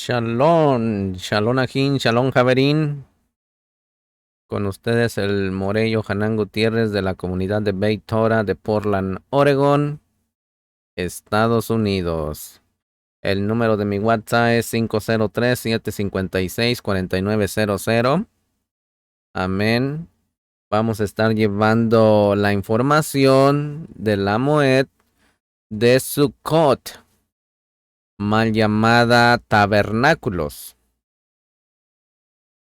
Shalom, Shalom Ajín, Shalom Javerín. Con ustedes el Morello Hanán Gutiérrez de la comunidad de Beit Torah de Portland, Oregon, Estados Unidos. El número de mi WhatsApp es 503-756-4900. Amén. Vamos a estar llevando la información de la Moed de Sukkot, mal llamada tabernáculos.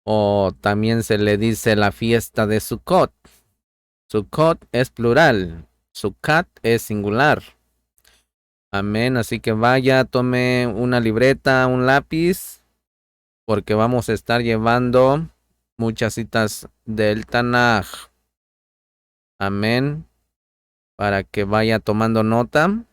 O también se le dice la fiesta de Sukkot. Sukkot es plural, Sukkat es singular. Amén, así que vaya, tome una libreta, un lápiz, porque vamos a estar llevando muchas citas del Tanaj. Amén, para que vaya tomando nota.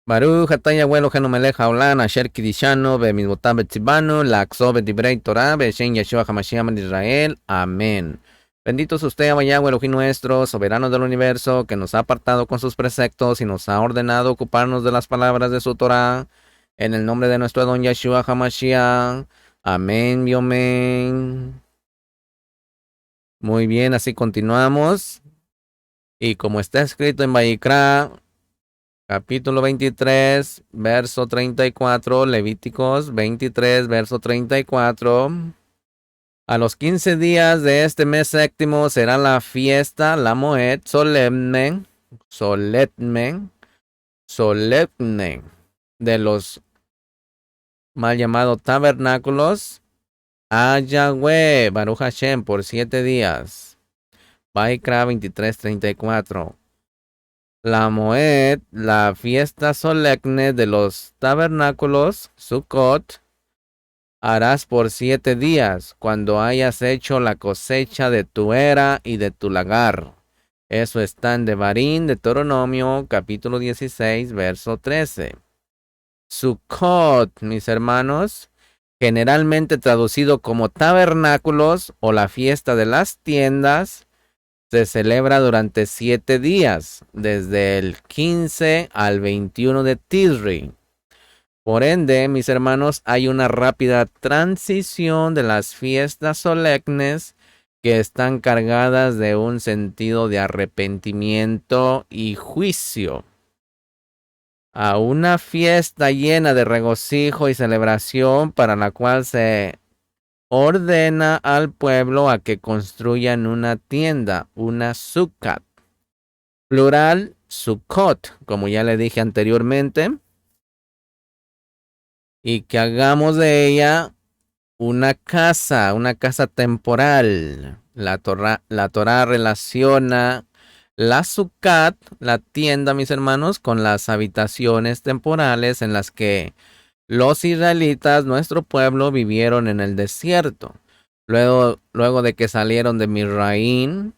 Baruch ataya abuelo genomelech haolam asher kidishanu bemisbotav betzibanu laxo bedivrei Torah beshem Yeshua HaMashiach ben Israel. Amén. Bendito es usted, Yahweh Elohim nuestro, soberano del universo, que nos ha apartado con sus preceptos y nos ha ordenado ocuparnos de las palabras de su Torah. En el nombre de nuestro don Yeshua HaMashiach. Amén y amén. Muy bien, así continuamos. Y como está escrito en Vayikra, capítulo 23, verso 34, Levíticos 23, verso 34. A los 15 días de este mes séptimo será la fiesta, la Moed, solemne, de los mal llamados tabernáculos a Yahweh, Baruch Hashem, por 7 días. Vaikra 23, 34. La Moed, la fiesta solemne de los tabernáculos, Sukkot, harás por 7 días, cuando hayas hecho la cosecha de tu era y de tu lagar. Eso está en Devarim, Deuteronomio, capítulo 16, verso 13. Sukkot, mis hermanos, generalmente traducido como tabernáculos o la fiesta de las tiendas, se celebra durante 7 días, desde el 15 al 21 de Tisri. Por ende, mis hermanos, hay una rápida transición de las fiestas solemnes que están cargadas de un sentido de arrepentimiento y juicio, a una fiesta llena de regocijo y celebración, para la cual se ordena al pueblo a que construyan una tienda, una sukkah, plural sukkot, como ya le dije anteriormente, y que hagamos de ella una casa temporal. La Torah relaciona la sukkah, la tienda, mis hermanos, con las habitaciones temporales en las que los israelitas, nuestro pueblo, vivieron en el desierto. Luego de que salieron de Misraín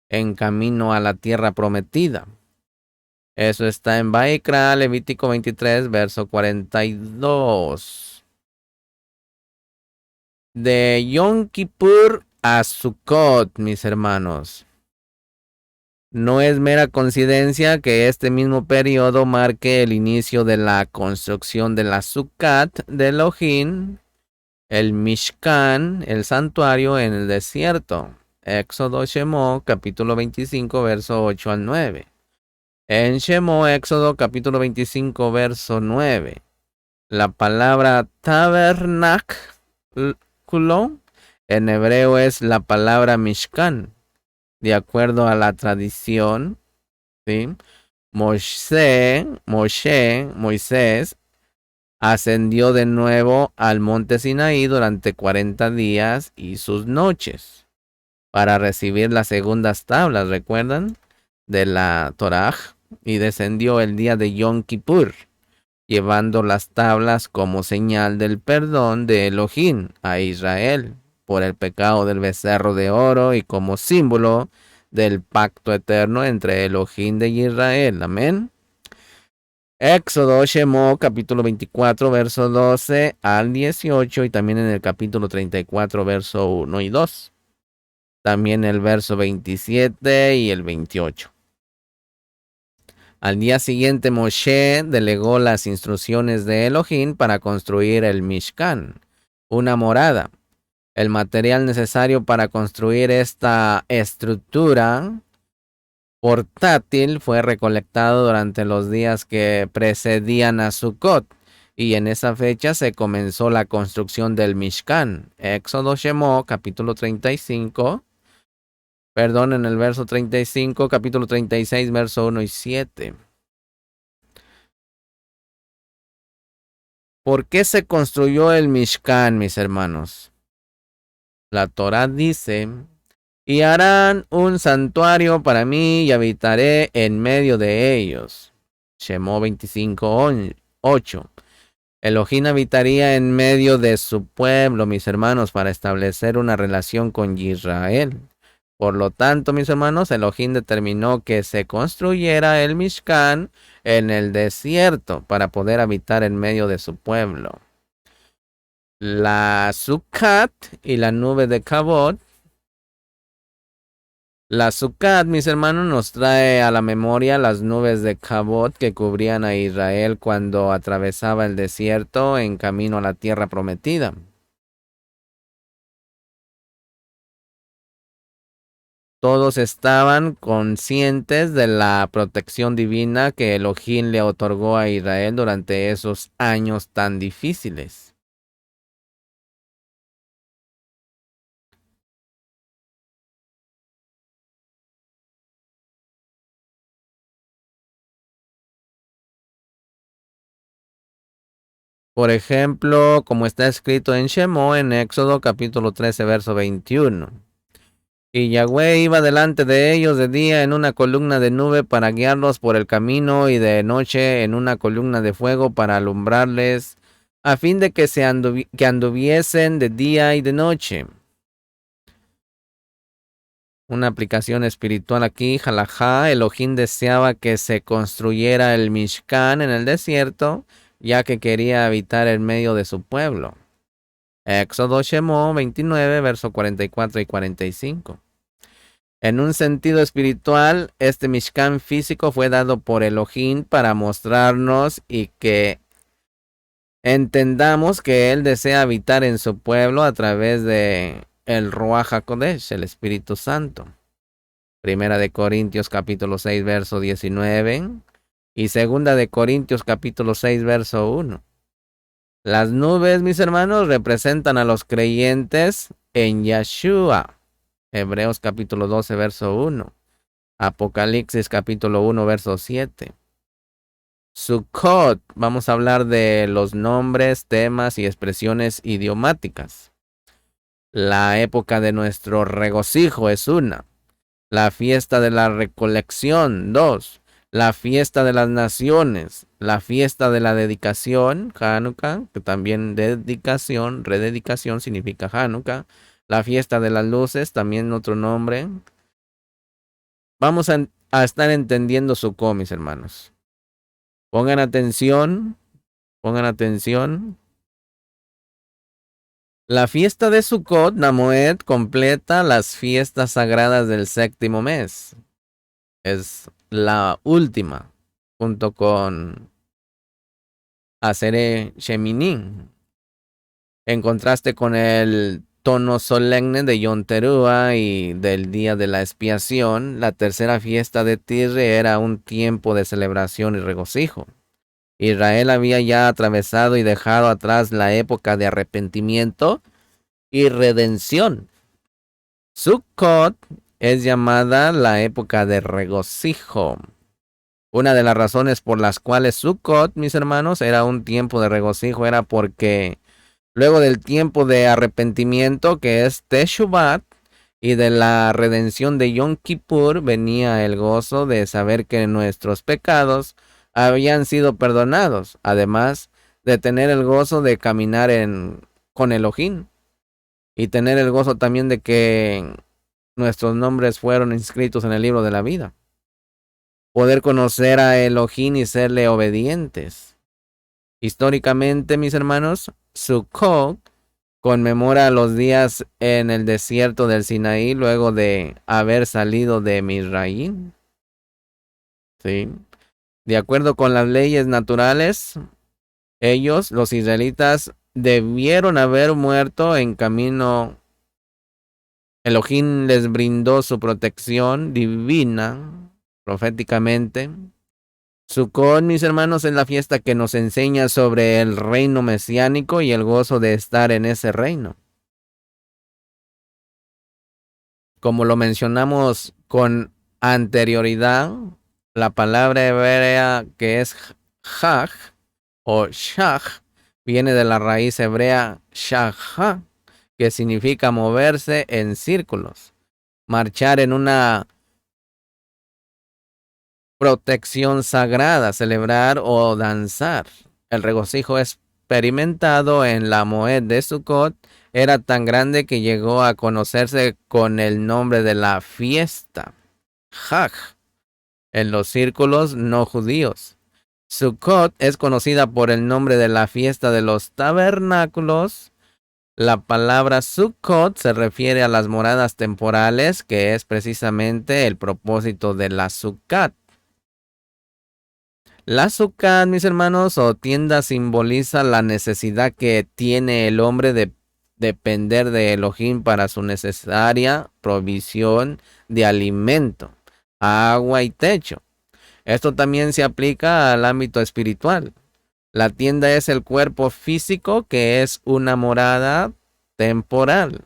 en camino a la tierra prometida. Eso está en Vaikra, Levítico 23, verso 42. De Yom Kippur a Sukkot, mis hermanos. No es mera coincidencia que este mismo periodo marque el inicio de la construcción de la Sukkot de Elohim, el Mishkan, el santuario en el desierto. Éxodo Shemó, capítulo 25, verso 8 al 9. En Shemó, Éxodo, capítulo 25, verso 9. La palabra tabernáculo en hebreo es la palabra Mishkan. De acuerdo a la tradición, ¿sí? Moisés ascendió de nuevo al monte Sinaí durante 40 días y sus noches para recibir las segundas tablas, ¿recuerdan? De la Torah, y descendió el día de Yom Kippur, llevando las tablas como señal del perdón de Elohim a Israel por el pecado del becerro de oro y como símbolo del pacto eterno entre Elohim de Israel. Amén. Éxodo, Shemó, capítulo 24, verso 12 al 18, y también en el capítulo 34, verso 1 y 2. También el verso 27 y el 28. Al día siguiente Moshe delegó las instrucciones de Elohim para construir el Mishkan, una morada. El material necesario para construir esta estructura portátil fue recolectado durante los días que precedían a Sukkot, y en esa fecha se comenzó la construcción del Mishkan. Éxodo Shemot, capítulo 35, en el verso 35, capítulo 36, verso 1 y 7. ¿Por qué se construyó el Mishkan, mis hermanos? La Torá dice: y harán un santuario para mí y habitaré en medio de ellos. Shemot 25:8. Elohim habitaría en medio de su pueblo, mis hermanos, para establecer una relación con Israel. Por lo tanto, mis hermanos, Elohim determinó que se construyera el Mishkan en el desierto para poder habitar en medio de su pueblo. La Sukkot y la nube de Kabod. La Sukkot, mis hermanos, nos trae a la memoria las nubes de Kabod que cubrían a Israel cuando atravesaba el desierto en camino a la tierra prometida. Todos estaban conscientes de la protección divina que Elohim le otorgó a Israel durante esos años tan difíciles. Por ejemplo, como está escrito en Shemot, en Éxodo capítulo 13, verso 21. Y Yahweh iba delante de ellos de día en una columna de nube para guiarlos por el camino, y de noche en una columna de fuego para alumbrarles, a fin de que anduviesen de día y de noche. Una aplicación espiritual aquí, Halajá. Elohim deseaba que se construyera el Mishkan en el desierto, ya que quería habitar en medio de su pueblo. Éxodo Shemot 29, versos 44 y 45. En un sentido espiritual, este Mishkan físico fue dado por Elohim para mostrarnos y que entendamos que Él desea habitar en su pueblo a través de el Ruach HaKodesh, el Espíritu Santo. Primera de Corintios capítulo 6, verso 19, y segunda de Corintios capítulo 6, verso 1. Las nubes, mis hermanos, representan a los creyentes en Yeshua. Hebreos capítulo 12, verso 1. Apocalipsis capítulo 1, verso 7. Sukkot, vamos a hablar de los nombres, temas y expresiones idiomáticas. La época de nuestro regocijo es una. La fiesta de la recolección, 2. La fiesta de las naciones. La fiesta de la dedicación, Hanukkah, que también dedicación, rededicación significa Hanukkah. La fiesta de las luces, también otro nombre. Vamos a estar entendiendo Sukkot, mis hermanos. Pongan atención. La fiesta de Sukkot, Namoed, completa las fiestas sagradas del séptimo mes. Es la última, junto con Aseret Shemini. En contraste con el tono solemne de Yom Teruah y del día de la expiación, la tercera fiesta de Tisre era un tiempo de celebración y regocijo. Israel había ya atravesado y dejado atrás la época de arrepentimiento y redención. Sukkot es llamada la época de regocijo. Una de las razones por las cuales Sukkot, mis hermanos, era un tiempo de regocijo era porque luego del tiempo de arrepentimiento, que es Teshuvah, y de la redención de Yom Kippur, venía el gozo de saber que nuestros pecados habían sido perdonados, además de tener el gozo de caminar con Elohim, y tener el gozo también de que nuestros nombres fueron inscritos en el libro de la vida. Poder conocer a Elohim y serle obedientes. Históricamente, mis hermanos, Sukkot conmemora los días en el desierto del Sinaí luego de haber salido de Misraim. ¿Sí? De acuerdo con las leyes naturales, ellos, los israelitas, debieron haber muerto en camino. Elohim les brindó su protección divina, proféticamente. Sukkot, mis hermanos, es la fiesta que nos enseña sobre el reino mesiánico y el gozo de estar en ese reino. Como lo mencionamos con anterioridad, la palabra hebrea que es Haj o Shach viene de la raíz hebrea Shachá, que significa moverse en círculos, marchar en una protección sagrada, celebrar o danzar. El regocijo experimentado en la Moed de Sukkot era tan grande que llegó a conocerse con el nombre de la fiesta, Haj, en los círculos no judíos. Sukkot es conocida por el nombre de la fiesta de los tabernáculos. La palabra Sukkot se refiere a las moradas temporales, que es precisamente el propósito de la Sukkot. La Sukkot, mis hermanos, o tienda simboliza la necesidad que tiene el hombre de depender de Elohim para su necesaria provisión de alimento, agua y techo. Esto también se aplica al ámbito espiritual. La tienda es el cuerpo físico que es una morada temporal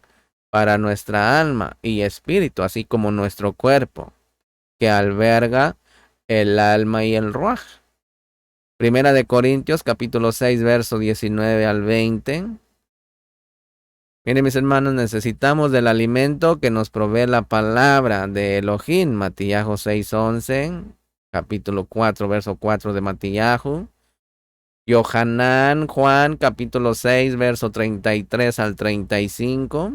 para nuestra alma y espíritu, así como nuestro cuerpo, que alberga el alma y el ruaj. Primera de Corintios, capítulo 6, verso 19 al 20. Miren, mis hermanos, necesitamos del alimento que nos provee la palabra de Elohim. Matillahu 6, 11. Capítulo 4, verso 4 de Matillahu. Yohanan, Juan, capítulo 6, verso 33 al 35.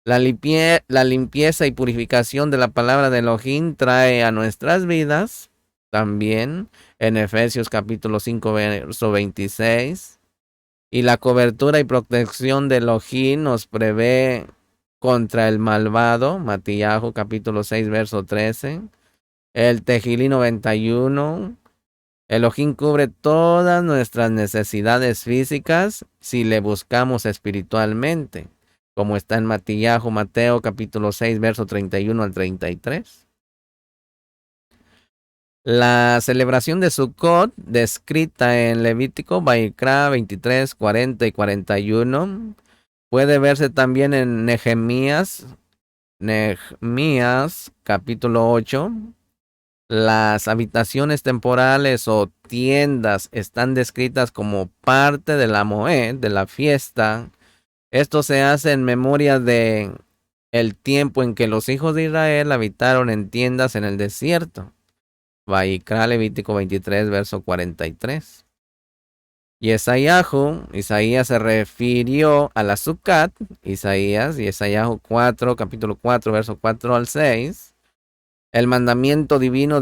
La limpieza y purificación de la palabra de Elohim trae a nuestras vidas también en Efesios capítulo 5, verso 26. Y la cobertura y protección de Elohim nos prevé contra el malvado. Matillahu capítulo 6, verso 13. El Tejilí 91. Elohim cubre todas nuestras necesidades físicas si le buscamos espiritualmente, como está en Matillahu, Mateo capítulo 6, verso 31 al 33. La celebración de Sukkot, descrita en Levítico, Vaikra 23, 40 y 41, puede verse también en Nehemías capítulo 8. Las habitaciones temporales o tiendas están descritas como parte de la Moed, de la fiesta. Esto se hace en memoria de el tiempo en que los hijos de Israel habitaron en tiendas en el desierto. Vaikra, Levítico 23, verso 43. Y Isaías se refirió a la Sukkot, Isaías 4, capítulo 4, verso 4 al 6. El mandamiento divino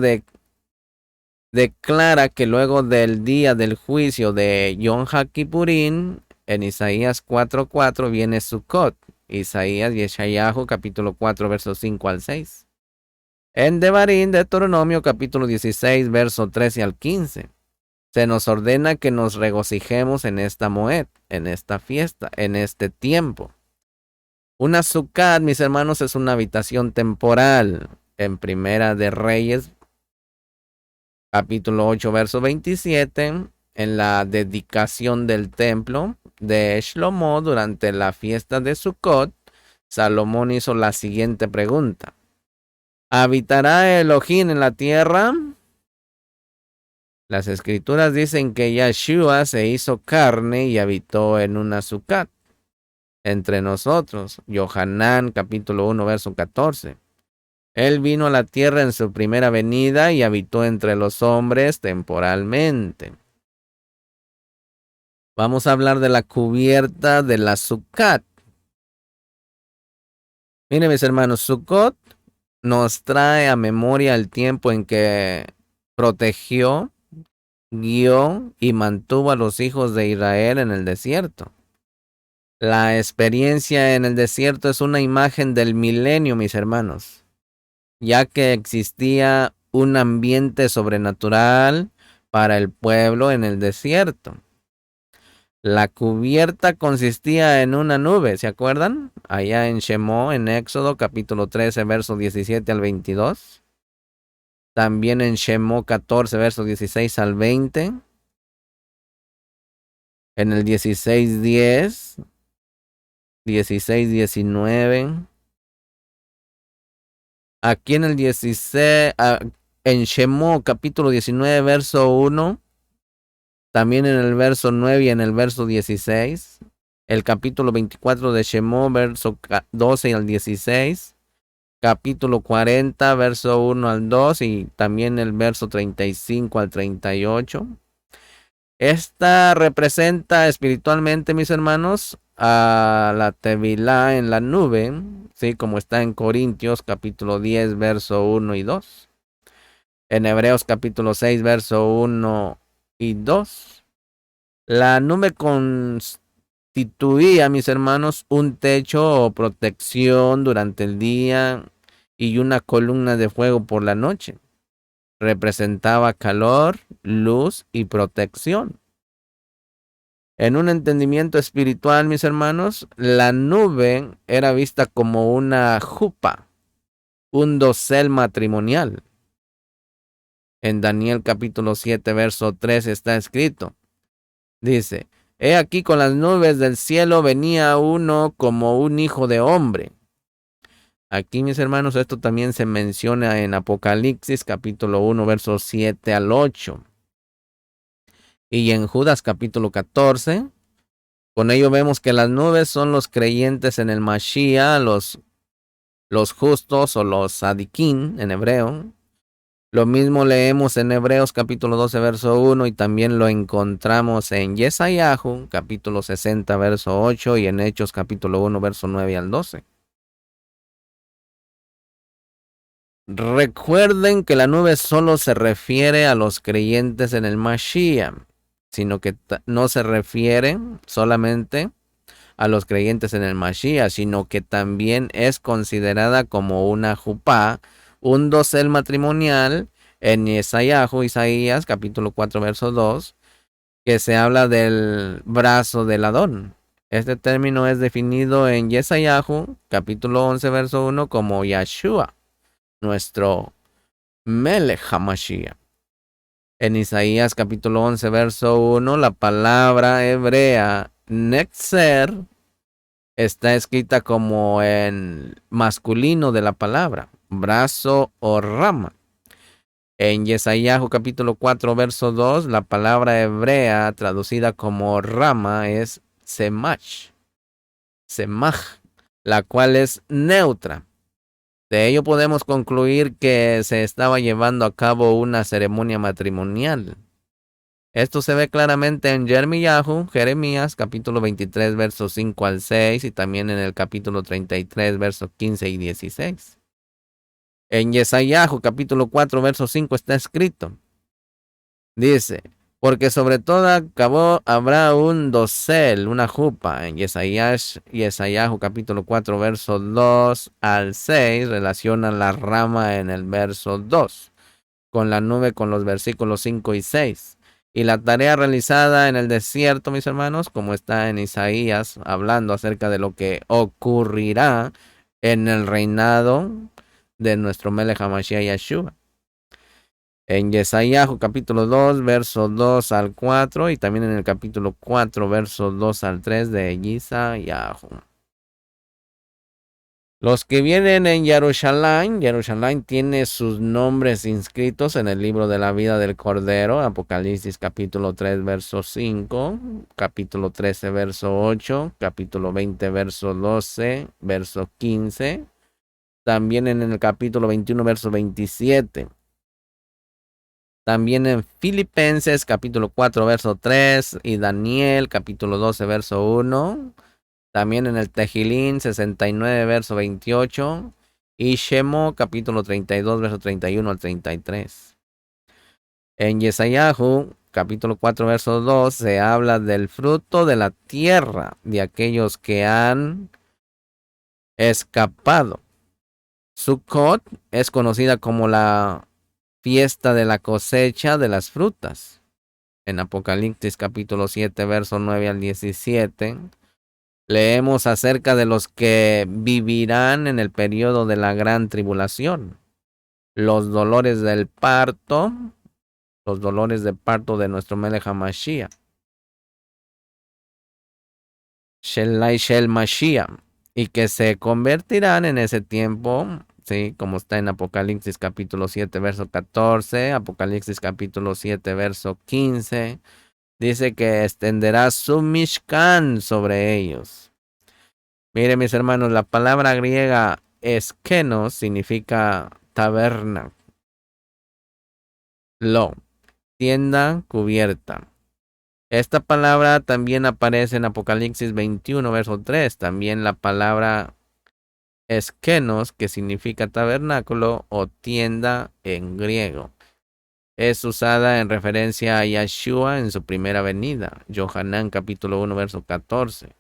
declara que luego del día del juicio de Yom HaKippurim, en Isaías 4:4 viene Sukkot. Isaías y Yeshayahu capítulo 4 versos 5 al 6. En Devarim, Deuteronomio capítulo 16 verso 13 al 15. Se nos ordena que nos regocijemos en esta Moed, en esta fiesta, en este tiempo. Una Sukkot, mis hermanos, es una habitación temporal. En Primera de Reyes, capítulo 8, verso 27, en la dedicación del templo de Shlomo durante la fiesta de Sukkot, Salomón hizo la siguiente pregunta: ¿habitará Elohim en la tierra? Las escrituras dicen que Yeshua se hizo carne y habitó en una Sukkot entre nosotros. Yohanan, capítulo 1, verso 14. Él vino a la tierra en su primera venida y habitó entre los hombres temporalmente. Vamos a hablar de la cubierta de la Sukkot. Miren, mis hermanos, Sukkot nos trae a memoria el tiempo en que protegió, guió y mantuvo a los hijos de Israel en el desierto. La experiencia en el desierto es una imagen del milenio, mis hermanos, ya que existía un ambiente sobrenatural para el pueblo en el desierto. La cubierta consistía en una nube, ¿se acuerdan? Allá en Shemó, en Éxodo capítulo 13, versos 17 al 22. También en Shemó 14, versos 16 al 20. En el 16:10, 16:19. Aquí en el 16, en Shemó capítulo 19, verso 1. También en el verso 9 y en el verso 16. El capítulo 24 de Shemó, verso 12 al 16. Capítulo 40, verso 1 al 2 y también el verso 35 al 38. Esta representa espiritualmente, mis hermanos, a la Tevilá en la nube, ¿sí? Como está en Corintios capítulo 10, verso 1 y 2. En Hebreos capítulo 6, verso 1 y 2. La nube constituía, mis hermanos, un techo o protección durante el día y una columna de fuego por la noche. Representaba calor, luz y protección. En un entendimiento espiritual, mis hermanos, la nube era vista como una jupa, un dosel matrimonial. En Daniel capítulo 7, verso 3 está escrito. Dice, he aquí con las nubes del cielo venía uno como un hijo de hombre. Aquí, mis hermanos, esto también se menciona en Apocalipsis capítulo 1, versos 7 al 8. Y en Judas capítulo 14, con ello vemos que las nubes son los creyentes en el Mashiach, los justos o los sadiquín en hebreo. Lo mismo leemos en Hebreos capítulo 12, verso 1 y también lo encontramos en Yesayahu capítulo 60, verso 8 y en Hechos capítulo 1, verso 9 al 12. Recuerden que la nube solo se refiere a los creyentes en el Mashiach, sino que no se refiere solamente a los creyentes en el Mashiach, sino que también es considerada como una jupá, un dosel matrimonial en Isaías capítulo 4 verso 2, que se habla del brazo del Adón. Este término es definido en Yesayahu capítulo 11 verso 1 como Yahshua, nuestro Melech HaMashiach. En Isaías capítulo 11 verso 1, la palabra hebrea Netzer está escrita como en masculino de la palabra, brazo o rama. En Yesayahu capítulo 4 verso 2, la palabra hebrea traducida como rama es semach, la cual es neutra. De ello podemos concluir que se estaba llevando a cabo una ceremonia matrimonial. Esto se ve claramente en Jeremías, capítulo 23, versos 5 al 6, y también en el capítulo 33, versos 15 y 16. En Yesayahu, capítulo 4, verso 5 está escrito. Dice, porque sobre toda cabo habrá un dosel, una jupa. En Yesayahu, capítulo 4, verso 2 al 6, relaciona la rama en el verso 2, con la nube con los versículos 5 y 6. Y la tarea realizada en el desierto, mis hermanos, como está en Isaías, hablando acerca de lo que ocurrirá en el reinado de nuestro Melech HaMashiach Yahshua. En Yesayahu capítulo 2, verso 2 al 4, y también en el capítulo 4, verso 2 al 3 de Yesayahu. Los que vienen en Jerusalén tiene sus nombres inscritos en el libro de la vida del Cordero, Apocalipsis capítulo 3, verso 5, capítulo 13, verso 8, capítulo 20, verso 12, verso 15, también en el capítulo 21, verso 27. También en Filipenses capítulo 4, verso 3 y Daniel capítulo 12, verso 1. También en el Tejilín 69, verso 28. Y Shemó, capítulo 32, verso 31 al 33. En Yesayahu, capítulo 4, verso 2, se habla del fruto de la tierra de aquellos que han escapado. Sukkot es conocida como la fiesta de la cosecha de las frutas. En Apocalipsis capítulo 7, verso 9 al 17, leemos acerca de los que vivirán en el periodo de la gran tribulación. Los dolores del parto, los dolores de parto de nuestro Melech HaMashiach. Shelai Shel Mashiach. Y que se convertirán en ese tiempo, ¿sí? Como está en Apocalipsis capítulo 7, verso 14, Apocalipsis capítulo 7, verso 15, dice que extenderá su Mishkan sobre ellos. Miren, mis hermanos, la palabra griega eskenos significa taberna, tienda cubierta. Esta palabra también aparece en Apocalipsis 21, verso 3. También la palabra eskenos, que significa tabernáculo o tienda en griego, es usada en referencia a Yeshua en su primera venida. Yohanan capítulo 1, verso 14.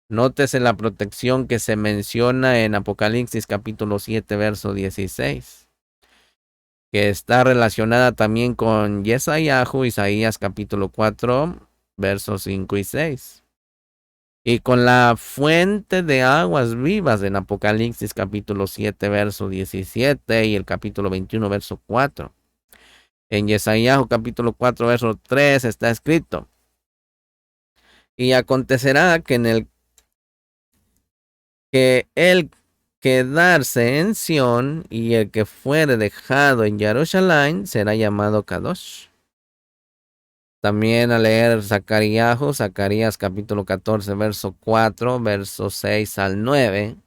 Nótese la protección que se menciona en Apocalipsis capítulo 7, verso 16. Que está relacionada también con Yesayahu, Isaías capítulo 4, versos 5 y 6. Y con la fuente de aguas vivas en Apocalipsis capítulo 7, verso 17 y el capítulo 21, verso 4. En Yesayahu capítulo 4, verso 3 está escrito: y acontecerá que el quedarse en Sión y el que fuere dejado en Jerusalén será llamado Kadosh. También a leer Zacarías capítulo 14, verso 4, verso 6 al 9,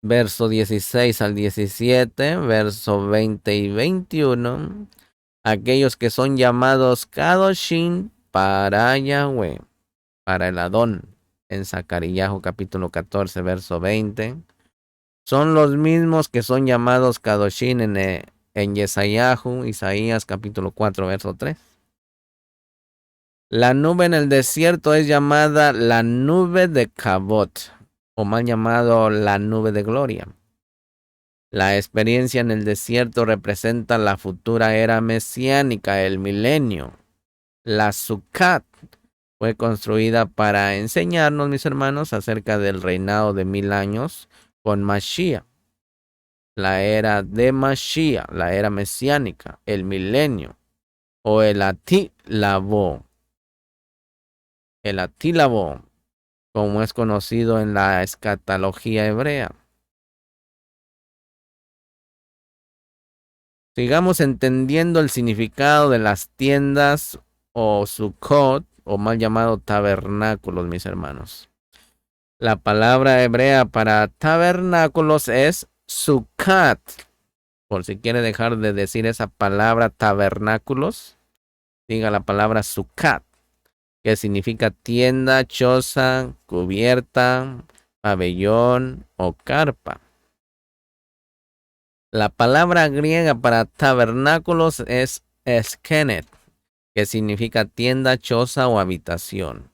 verso 16 al 17, verso 20 y 21, aquellos que son llamados Kadoshim para Yahweh, para el Adón, en Zacarías capítulo 14, verso 20, son los mismos que son llamados Kadoshim en Yesayahu, Isaías capítulo 4, verso 3. La nube en el desierto es llamada la nube de Kabot, o mal llamado la nube de gloria. La experiencia en el desierto representa la futura era mesiánica, el milenio. La Sukkot fue construida para enseñarnos, mis hermanos, acerca del reinado de 1000 años con Mashiach. La era de Mashiach, la era mesiánica, el milenio, o el Atilabo. El Atilabo, como es conocido en la escatología hebrea. Sigamos entendiendo el significado de las tiendas o Sukkot, o mal llamado tabernáculos, mis hermanos. La palabra hebrea para tabernáculos es Sukkot. Por si quiere dejar de decir esa palabra tabernáculos, diga la palabra Sukkot, que significa tienda, choza, cubierta, pabellón o carpa. La palabra griega para tabernáculos es eskenet, que significa tienda, choza o habitación.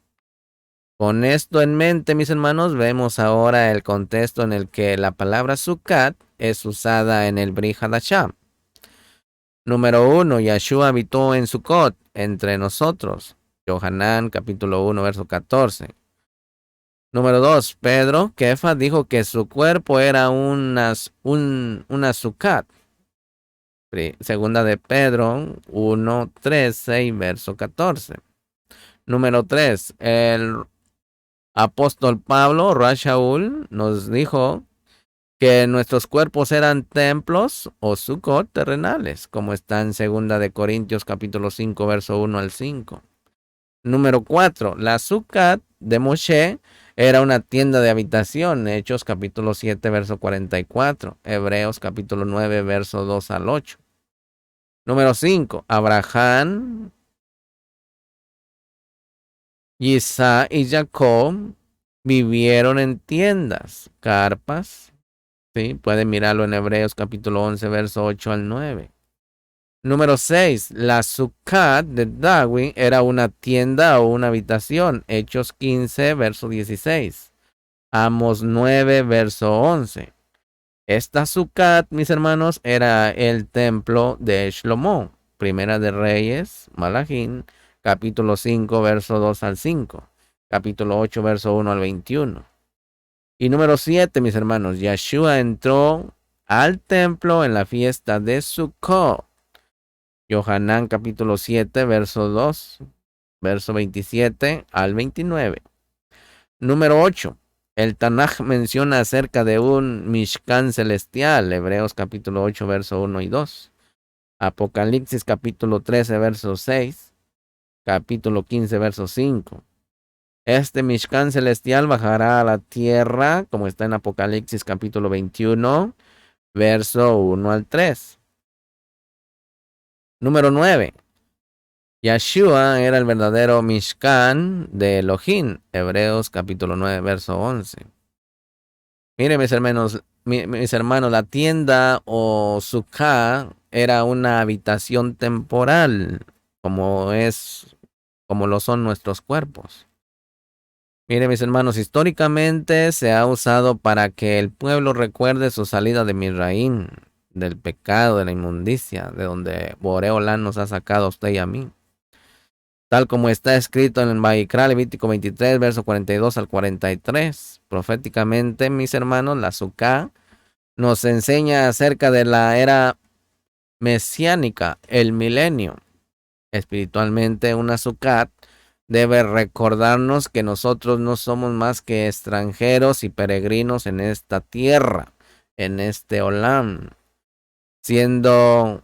Con esto en mente, mis hermanos, vemos ahora el contexto en el que la palabra Sukkot es usada en el Brit Hadashah. Número 1. Yeshua habitó en Sukkot, entre nosotros. Yohanan capítulo 1, verso 14. Número 2. Pedro, Kefa, dijo que su cuerpo era una Sukkot. Segunda de Pedro 1, 13 y verso 14. Número 3. El apóstol Pablo, Rashaul, nos dijo que nuestros cuerpos eran templos o Sukkot terrenales, como está en segunda de Corintios capítulo 5, verso 1 al 5. Número 4. La Sukkot de Moshe era una tienda de habitación. Hechos capítulo 7, verso 44. Hebreos capítulo 9, verso 2 al 8. Número 5. Abraham, Isaac y Jacob vivieron en tiendas, carpas. ¿Sí? Pueden mirarlo en Hebreos capítulo 11, verso 8 al 9. Número 6. La Sukkot de David era una tienda o una habitación. Hechos 15, verso 16. Amos 9, verso 11. Esta Sukkot, mis hermanos, era el templo de Shlomo. Primera de Reyes, Malachín, capítulo 5, verso 2 al 5. Capítulo 8, verso 1 al 21. Y número 7, mis hermanos, Yeshua entró al templo en la fiesta de Sukkot. Yohanan capítulo 7, verso 2, verso 27 al 29. Número 8. El Tanaj menciona acerca de un Mishkan celestial. Hebreos capítulo 8, verso 1 y 2. Apocalipsis capítulo 13, verso 6. Capítulo 15, verso 5. Este Mishkan celestial bajará a la tierra, como está en Apocalipsis capítulo 21, verso 1 al 3. Número 9. Yeshua era el verdadero Mishkan de Elohim. Hebreos capítulo 9, verso 11. Miren, mis hermanos, la tienda o sukkah era una habitación temporal, como lo son nuestros cuerpos. Miren, mis hermanos, históricamente se ha usado para que el pueblo recuerde su salida de Misraín, del pecado, de la inmundicia, de donde Boreolán nos ha sacado a usted y a mí. Tal como está escrito en el Vayikra, Levítico 23, verso 42 al 43. Proféticamente, mis hermanos, la Sukkah nos enseña acerca de la era mesiánica, el milenio. Espiritualmente, una Sukkot debe recordarnos que nosotros no somos más que extranjeros y peregrinos en esta tierra, en este Olam, siendo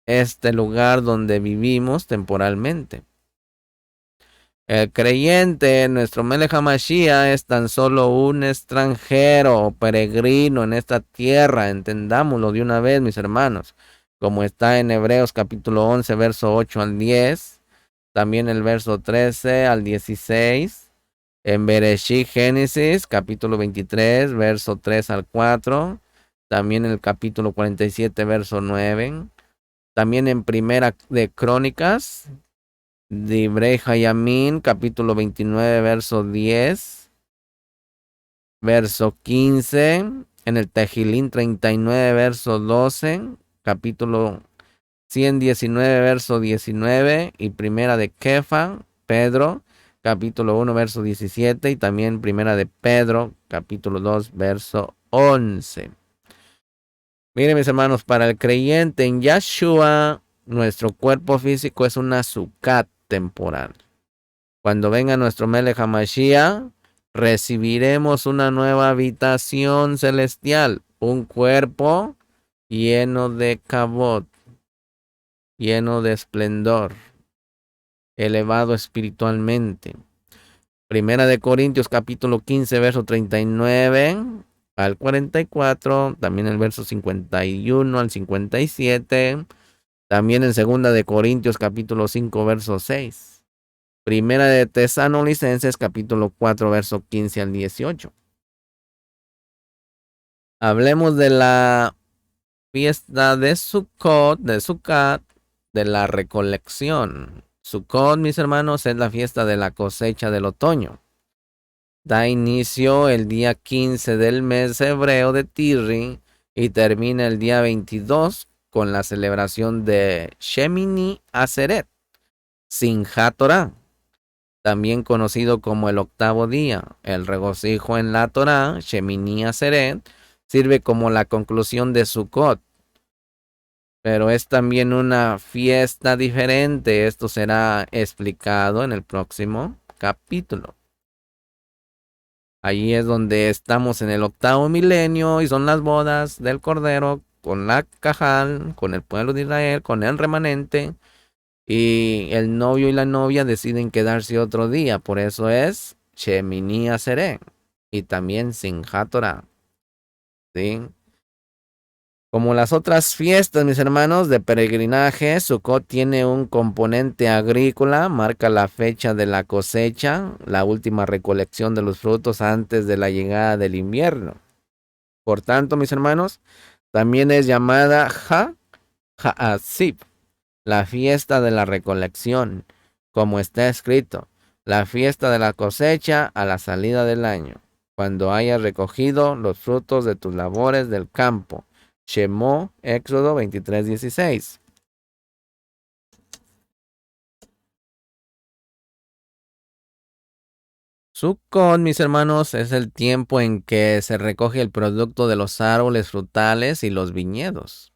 este lugar donde vivimos temporalmente. El creyente, nuestro Melech HaMashiach, es tan solo un extranjero o peregrino en esta tierra. Entendámoslo de una vez, mis hermanos. Como está en Hebreos capítulo 11, verso 8 al 10. También el verso 13 al 16. En Bereshit Génesis, capítulo 23, verso 3 al 4. También el capítulo 47, verso 9. También en Primera de Crónicas, Divrei Hayamim, capítulo 29, verso 10, verso 15, en el Tejilín 39, verso 12, capítulo 119, verso 19, y primera de Kefa, Pedro, capítulo 1, verso 17, y también primera de Pedro, capítulo 2, verso 11. Miren, mis hermanos, para el creyente en Yeshua, nuestro cuerpo físico es una Sukkot temporal. Cuando venga nuestro Melech HaMashiach, recibiremos una nueva habitación celestial, un cuerpo lleno de kabod, lleno de esplendor, elevado espiritualmente. Primera de Corintios capítulo 15, verso 39 al 44, también el verso 51 al 57, también en Segunda de Corintios capítulo 5, verso 6. Primera de Tesalonicenses, capítulo 4, verso 15 al 18. Hablemos de la fiesta de Sukkot, de la recolección. Sukkot, mis hermanos, es la fiesta de la cosecha del otoño. Da inicio el día 15 del mes hebreo de Tirri y termina el día 22 con la celebración de Shemini Aseret, Simchat Torah, también conocido como el octavo día. El regocijo en la Torah, Shemini Aseret, sirve como la conclusión de Sukkot, pero es también una fiesta diferente. Esto será explicado en el próximo capítulo. Allí es donde estamos en el octavo milenio y son las bodas del Cordero con la Cajal, con el pueblo de Israel, con el remanente. Y el novio y la novia deciden quedarse otro día. Por eso es Shemini Aseret y también Simchat Torah. ¿Sí? Como las otras fiestas, mis hermanos, de peregrinaje, Sukkot tiene un componente agrícola, marca la fecha de la cosecha, la última recolección de los frutos antes de la llegada del invierno. Por tanto, mis hermanos, también es llamada Ha'asib, la fiesta de la recolección, como está escrito, la fiesta de la cosecha a la salida del año. cuando hayas recogido los frutos de tus labores del campo. Shemó, Éxodo 23:16. Sukkot, mis hermanos, es el tiempo en que se recoge el producto de los árboles frutales y los viñedos.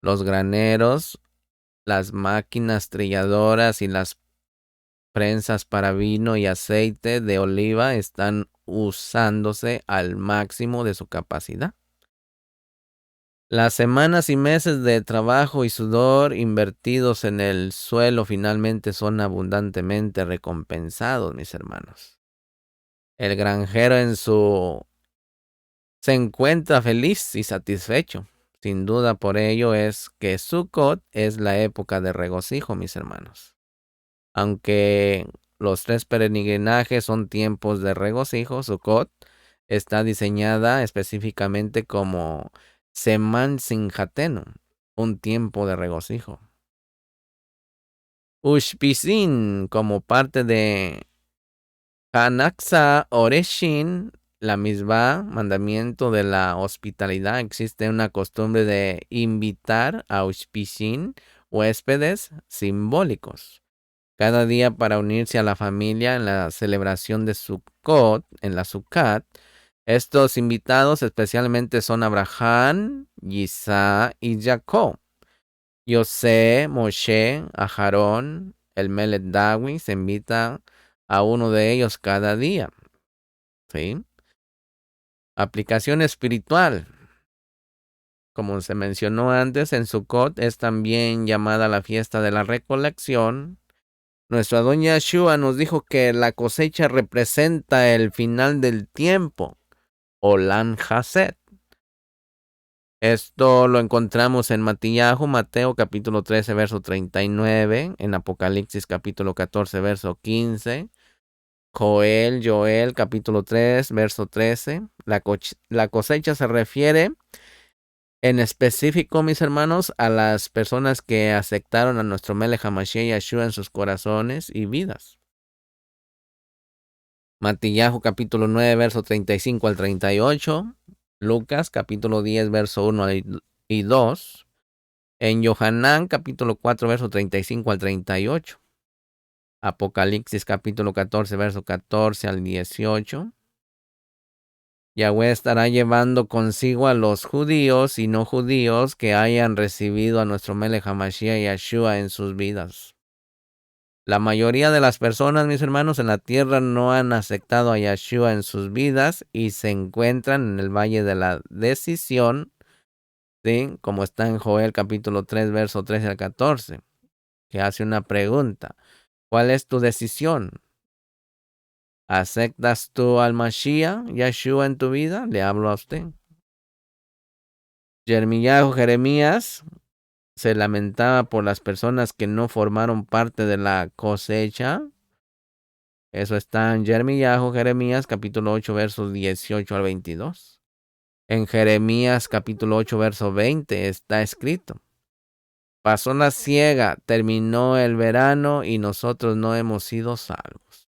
Los graneros, las máquinas trilladoras y las prensas para vino y aceite de oliva están usándose al máximo de su capacidad. Las semanas y meses de trabajo y sudor invertidos en el suelo finalmente son abundantemente recompensados, mis hermanos. El granjero se encuentra feliz y satisfecho. Sin duda por ello es que Sukkot es la época de regocijo, mis hermanos. Aunque los 3 peregrinajes son tiempos de regocijo, Sukkot está diseñada específicamente como Seman Sinjatenu, un tiempo de regocijo. Ushpisin, como parte de Hanaksa Oreshin, la misma mandamiento de la hospitalidad, existe una costumbre de invitar a Ushpisin huéspedes simbólicos cada día para unirse a la familia en la celebración de Sukkot, en la Sukkot. Estos invitados especialmente son Abraham, Isaac y Jacob. José, Moshe, Aarón, el Melech Dawi se invita a uno de ellos cada día. ¿Sí? Aplicación espiritual. Como se mencionó antes, en Sukkot es también llamada la fiesta de la recolección. Nuestra doña Yeshua nos dijo que la cosecha representa el final del tiempo, Olam Haset. Esto lo encontramos en Mateo capítulo 13, verso 39, en Apocalipsis capítulo 14, verso 15, Joel capítulo 3, verso 13. La cosecha se refiere en específico, mis hermanos, a las personas que aceptaron a nuestro Melech HaMashiach Yeshua en sus corazones y vidas. Matillahu capítulo 9, verso 35 al 38. Lucas capítulo 10, verso 1 y 2. En Yohanan capítulo 4, verso 35 al 38. Apocalipsis capítulo 14, verso 14 al 18. Yahweh estará llevando consigo a los judíos y no judíos que hayan recibido a nuestro Melech HaMashiach Yeshua en sus vidas. La mayoría de las personas, mis hermanos, en la tierra no han aceptado a Yeshua en sus vidas y se encuentran en el valle de la decisión, ¿sí? Como está en Joel capítulo 3, verso 13 al 14, que hace una pregunta. ¿Cuál es tu decisión? ¿Aceptas tú al Mashiach, Yeshua, en tu vida? Le hablo a usted. Jeremías se lamentaba por las personas que no formaron parte de la cosecha. Eso está en Jeremías capítulo 8, versos 18 al 22. En Jeremías capítulo 8, verso 20 está escrito: pasó la siega, terminó el verano y nosotros no hemos sido salvos.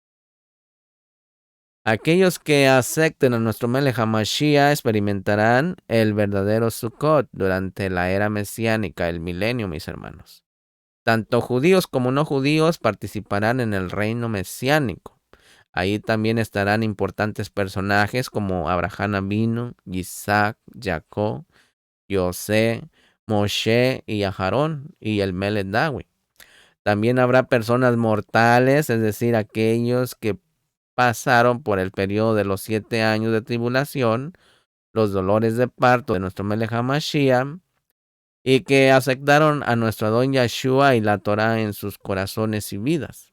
Aquellos que acepten a nuestro Melech HaMashiach experimentarán el verdadero Sukkot durante la era mesiánica, el milenio, mis hermanos. Tanto judíos como no judíos participarán en el reino mesiánico. Ahí también estarán importantes personajes como Abraham Avinu, Isaac, Jacob, José, Moshe y Aarón y el Melech Dawi. También habrá personas mortales, es decir, aquellos que pasaron por el periodo de los 7 años de tribulación, los dolores de parto de nuestro Melech HaMashiach, y que aceptaron a nuestro Adón Yeshua y la Torah en sus corazones y vidas.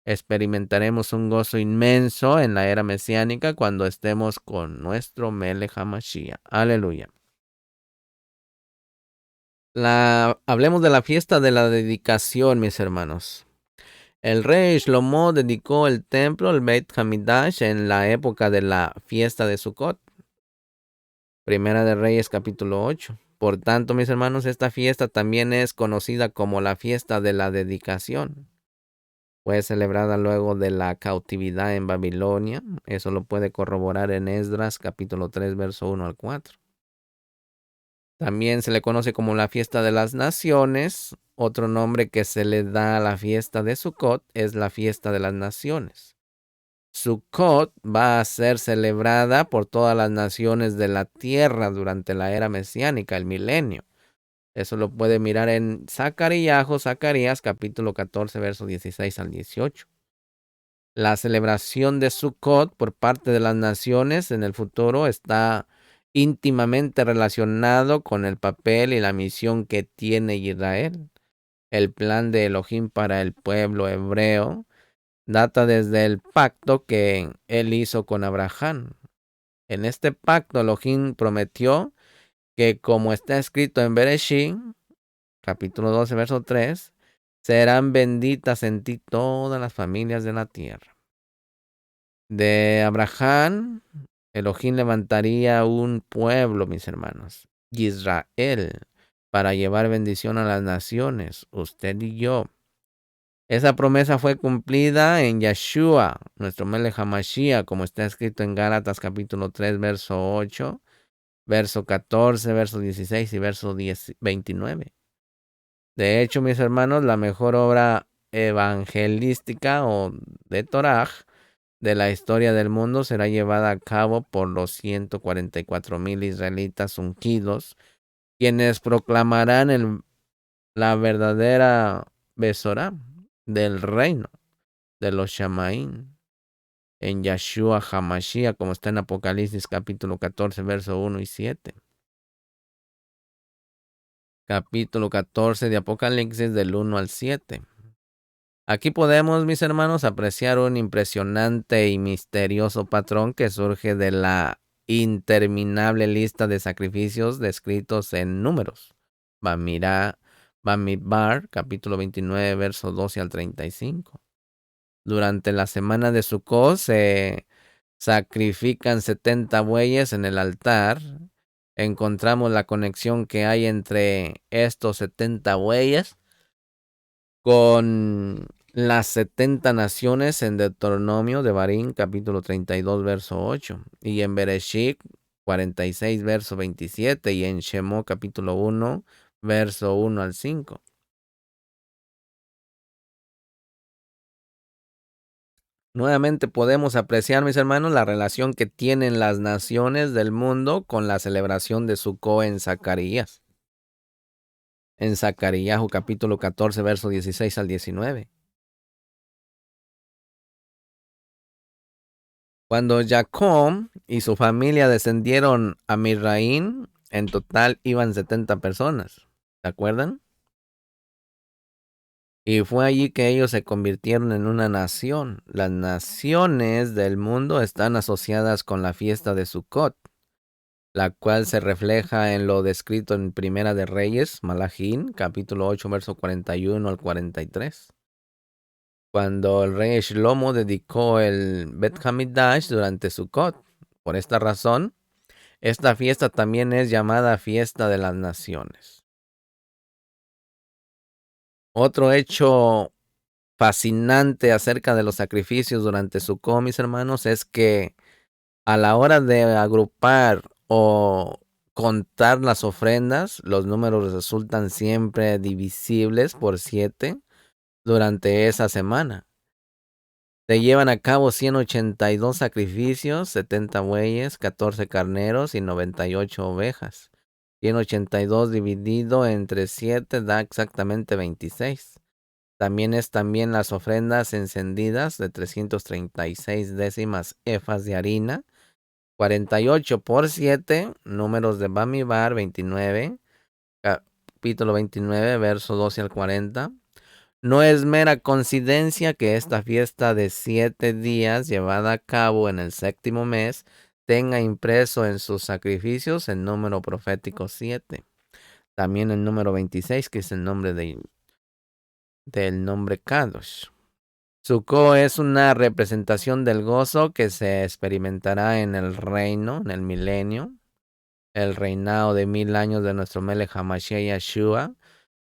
Experimentaremos un gozo inmenso en la era mesiánica cuando estemos con nuestro Melech HaMashiach. Aleluya. Hablemos de la fiesta de la dedicación, mis hermanos. El rey Shlomo dedicó el templo, el Beit Hamidash, en la época de la fiesta de Sukkot. Primera de Reyes, capítulo 8. Por tanto, mis hermanos, esta fiesta también es conocida como la fiesta de la dedicación. Fue celebrada luego de la cautividad en Babilonia. Eso lo puede corroborar en Esdras capítulo 3, verso 1 al 4. También se le conoce como la fiesta de las naciones. Otro nombre que se le da a la fiesta de Sukkot es la fiesta de las naciones. Sukkot va a ser celebrada por todas las naciones de la tierra durante la era mesiánica, el milenio. Eso lo puede mirar en Zacarías capítulo 14, versos 16 al 18. La celebración de Sukkot por parte de las naciones en el futuro está íntimamente relacionado con el papel y la misión que tiene Israel. El plan de Elohim para el pueblo hebreo data desde el pacto que él hizo con Abraham. En este pacto Elohim prometió que, como está escrito en Bereshit, capítulo 12, verso 3, serán benditas en ti todas las familias de la tierra. De Abraham, Elohim levantaría un pueblo, mis hermanos, Israel, para llevar bendición a las naciones, usted y yo. Esa promesa fue cumplida en Yeshua, nuestro Melech HaMashiach, como está escrito en Gálatas capítulo 3, verso 8, verso 14, verso 16 y verso 29. De hecho, mis hermanos, la mejor obra evangelística o de Torah de la historia del mundo será llevada a cabo por los 144,000 israelitas ungidos, quienes proclamarán la verdadera Besorá del reino de los Shamaín en Yeshua HaMashiach, como está en Apocalipsis capítulo 14, verso 1 y 7. Capítulo 14 de Apocalipsis del 1 al 7. Aquí podemos, mis hermanos, apreciar un impresionante y misterioso patrón que surge de la interminable lista de sacrificios descritos en Números. Bamidbar, capítulo 29, versos 12 al 35. Durante la semana de Sukkot se sacrifican 70 bueyes en el altar. Encontramos la conexión que hay entre estos 70 bueyes con las 70 naciones en Deuteronomio de Barín, capítulo 32, verso 8, y en Bereshit 46, verso 27, y en Shemot, capítulo 1, verso 1 al 5. Nuevamente podemos apreciar, mis hermanos, la relación que tienen las naciones del mundo con la celebración de Sukkot en Zacarías. En Zacarías, capítulo 14, verso 16 al 19. Cuando Jacob y su familia descendieron a Misraín, en total iban 70 personas. ¿Se acuerdan? Y fue allí que ellos se convirtieron en una nación. Las naciones del mundo están asociadas con la fiesta de Sukkot, la cual se refleja en lo descrito en Primera de Reyes, Malachín, capítulo 8, verso 41 al 43. Cuando el rey Shlomo dedicó el Bet Hamidash durante Sukkot. Por esta razón, esta fiesta también es llamada Fiesta de las Naciones. Otro hecho fascinante acerca de los sacrificios durante Sukkot, mis hermanos, es que a la hora de agrupar o contar las ofrendas, los números resultan siempre divisibles por 7 durante esa semana. Se llevan a cabo 182 sacrificios, 70 bueyes, 14 carneros y 98 ovejas. 182 dividido entre 7 da exactamente 26. También las ofrendas encendidas de 336 décimas efas de harina. 48 por 7, números de Bamidbar 29, capítulo 29, verso 12 al 40. No es mera coincidencia que esta fiesta de 7 días llevada a cabo en el séptimo mes tenga impreso en sus sacrificios el número profético 7. También el número 26, que es el nombre del nombre Kadosh. Sukkot es una representación del gozo que se experimentará en el reino, en el milenio, el reinado de 1000 años de nuestro Melech HaMashiach Yeshua.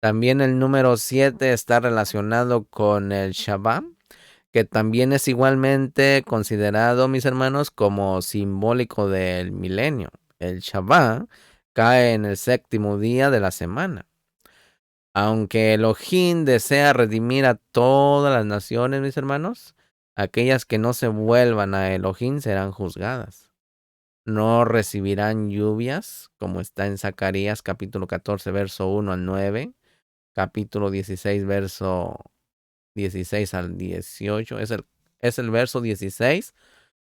También el número 7 está relacionado con el Shabbat, que también es igualmente considerado, mis hermanos, como simbólico del milenio. El Shabbat cae en el séptimo día de la semana. Aunque Elohim desea redimir a todas las naciones, mis hermanos, aquellas que no se vuelvan a Elohim serán juzgadas. No recibirán lluvias, como está en Zacarías capítulo 14, verso 1 al 9, capítulo 16, verso 16 al 18. Es el verso 16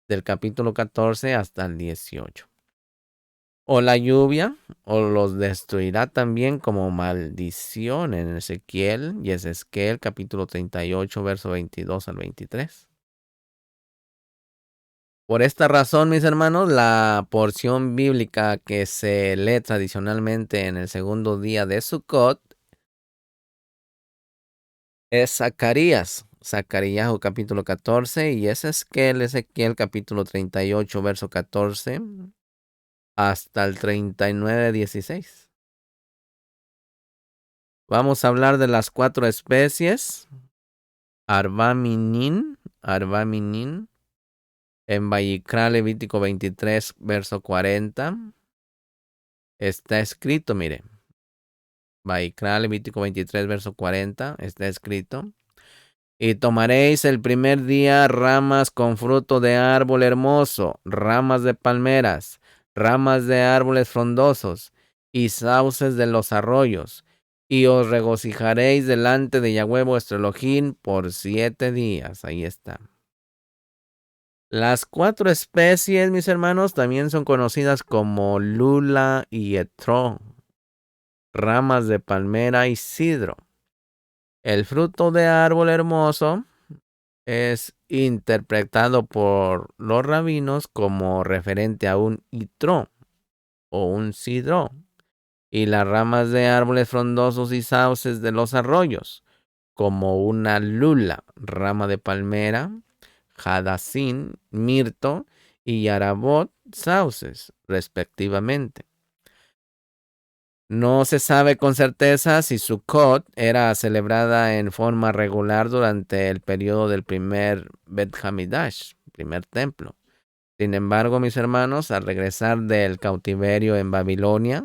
del capítulo 14 hasta el 18. O la lluvia, o los destruirá también como maldición en Ezequiel y Ezequiel capítulo 38, verso 22 al 23. Por esta razón, mis hermanos, la porción bíblica que se lee tradicionalmente en el segundo día de Sukkot es Zacarías, Zacarías capítulo 14 y Ezequiel capítulo 38, verso 14 hasta el 39, 16. Vamos a hablar de las 4 especies. Arba Minin, en Vayikra Levítico 23, verso 40. Está escrito, mire. Vayikra Levítico 23, verso 40. Está escrito. Y tomaréis el primer día ramas con fruto de árbol hermoso, ramas de palmeras, ramas de árboles frondosos y sauces de los arroyos. Y os regocijaréis delante de Yahweh vuestro Elohim por 7 días. Ahí está. Las 4 especies, mis hermanos, también son conocidas como lula y etro, ramas de palmera y sidro. El fruto de árbol hermoso es interpretado por los rabinos como referente a un itro o un sidro, y las ramas de árboles frondosos y sauces de los arroyos como una lula, rama de palmera, hadasín, mirto y arabot, sauces, respectivamente. No se sabe con certeza si Sukkot era celebrada en forma regular durante el periodo del primer Bet Hamidash, primer templo. Sin embargo, mis hermanos, al regresar del cautiverio en Babilonia,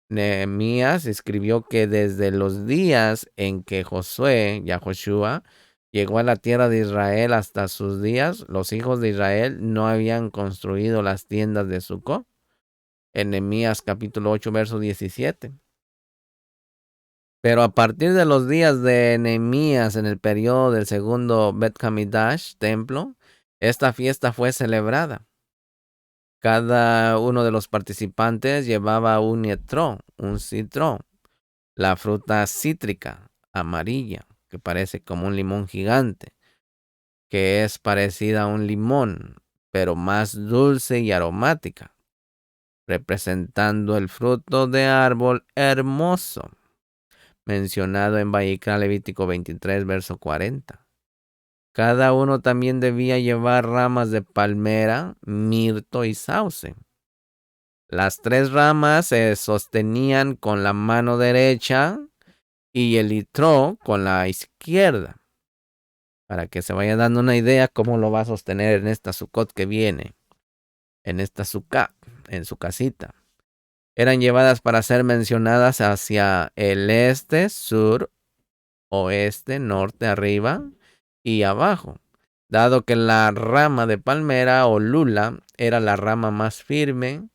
Nehemías escribió que desde los días en que Josué, Yahoshua, llegó a la tierra de Israel hasta sus días, los hijos de Israel no habían construido las tiendas de Sukkot. En Nehemías capítulo 8, verso 17. Pero a partir de los días de Nehemías en el periodo del segundo Bet Hamidash, templo, esta fiesta fue celebrada. Cada uno de los participantes llevaba un etró, un citrón, la fruta cítrica amarilla, que parece como un limón gigante, que es parecida a un limón, pero más dulce y aromática, representando el fruto de árbol hermoso, mencionado en Vayikra Levítico 23, verso 40. Cada uno también debía llevar ramas de palmera, mirto y sauce. Las 3 ramas se sostenían con la mano derecha y el litró con la izquierda. Para que se vaya dando una idea cómo lo va a sostener en esta Sukkot que viene, en esta Sukkah, en su casita. Eran llevadas para ser mencionadas hacia el este, sur, oeste, norte, arriba y abajo, dado que la rama de palmera o lula era la rama más firme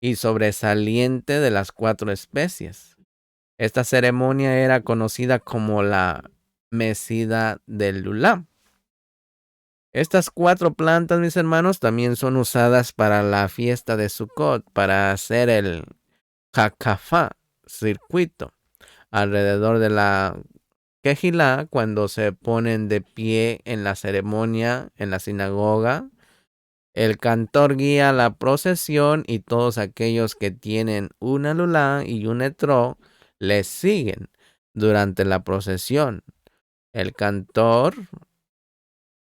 y sobresaliente de las 4 especies. Esta ceremonia era conocida como la mecida del lulá. Estas 4 plantas, mis hermanos, también son usadas para la fiesta de Sukkot, para hacer el hakafá, circuito, alrededor de la Kehilá, cuando se ponen de pie en la ceremonia en la sinagoga. El cantor guía la procesión y todos aquellos que tienen una lulá y un etró les siguen durante la procesión. El cantor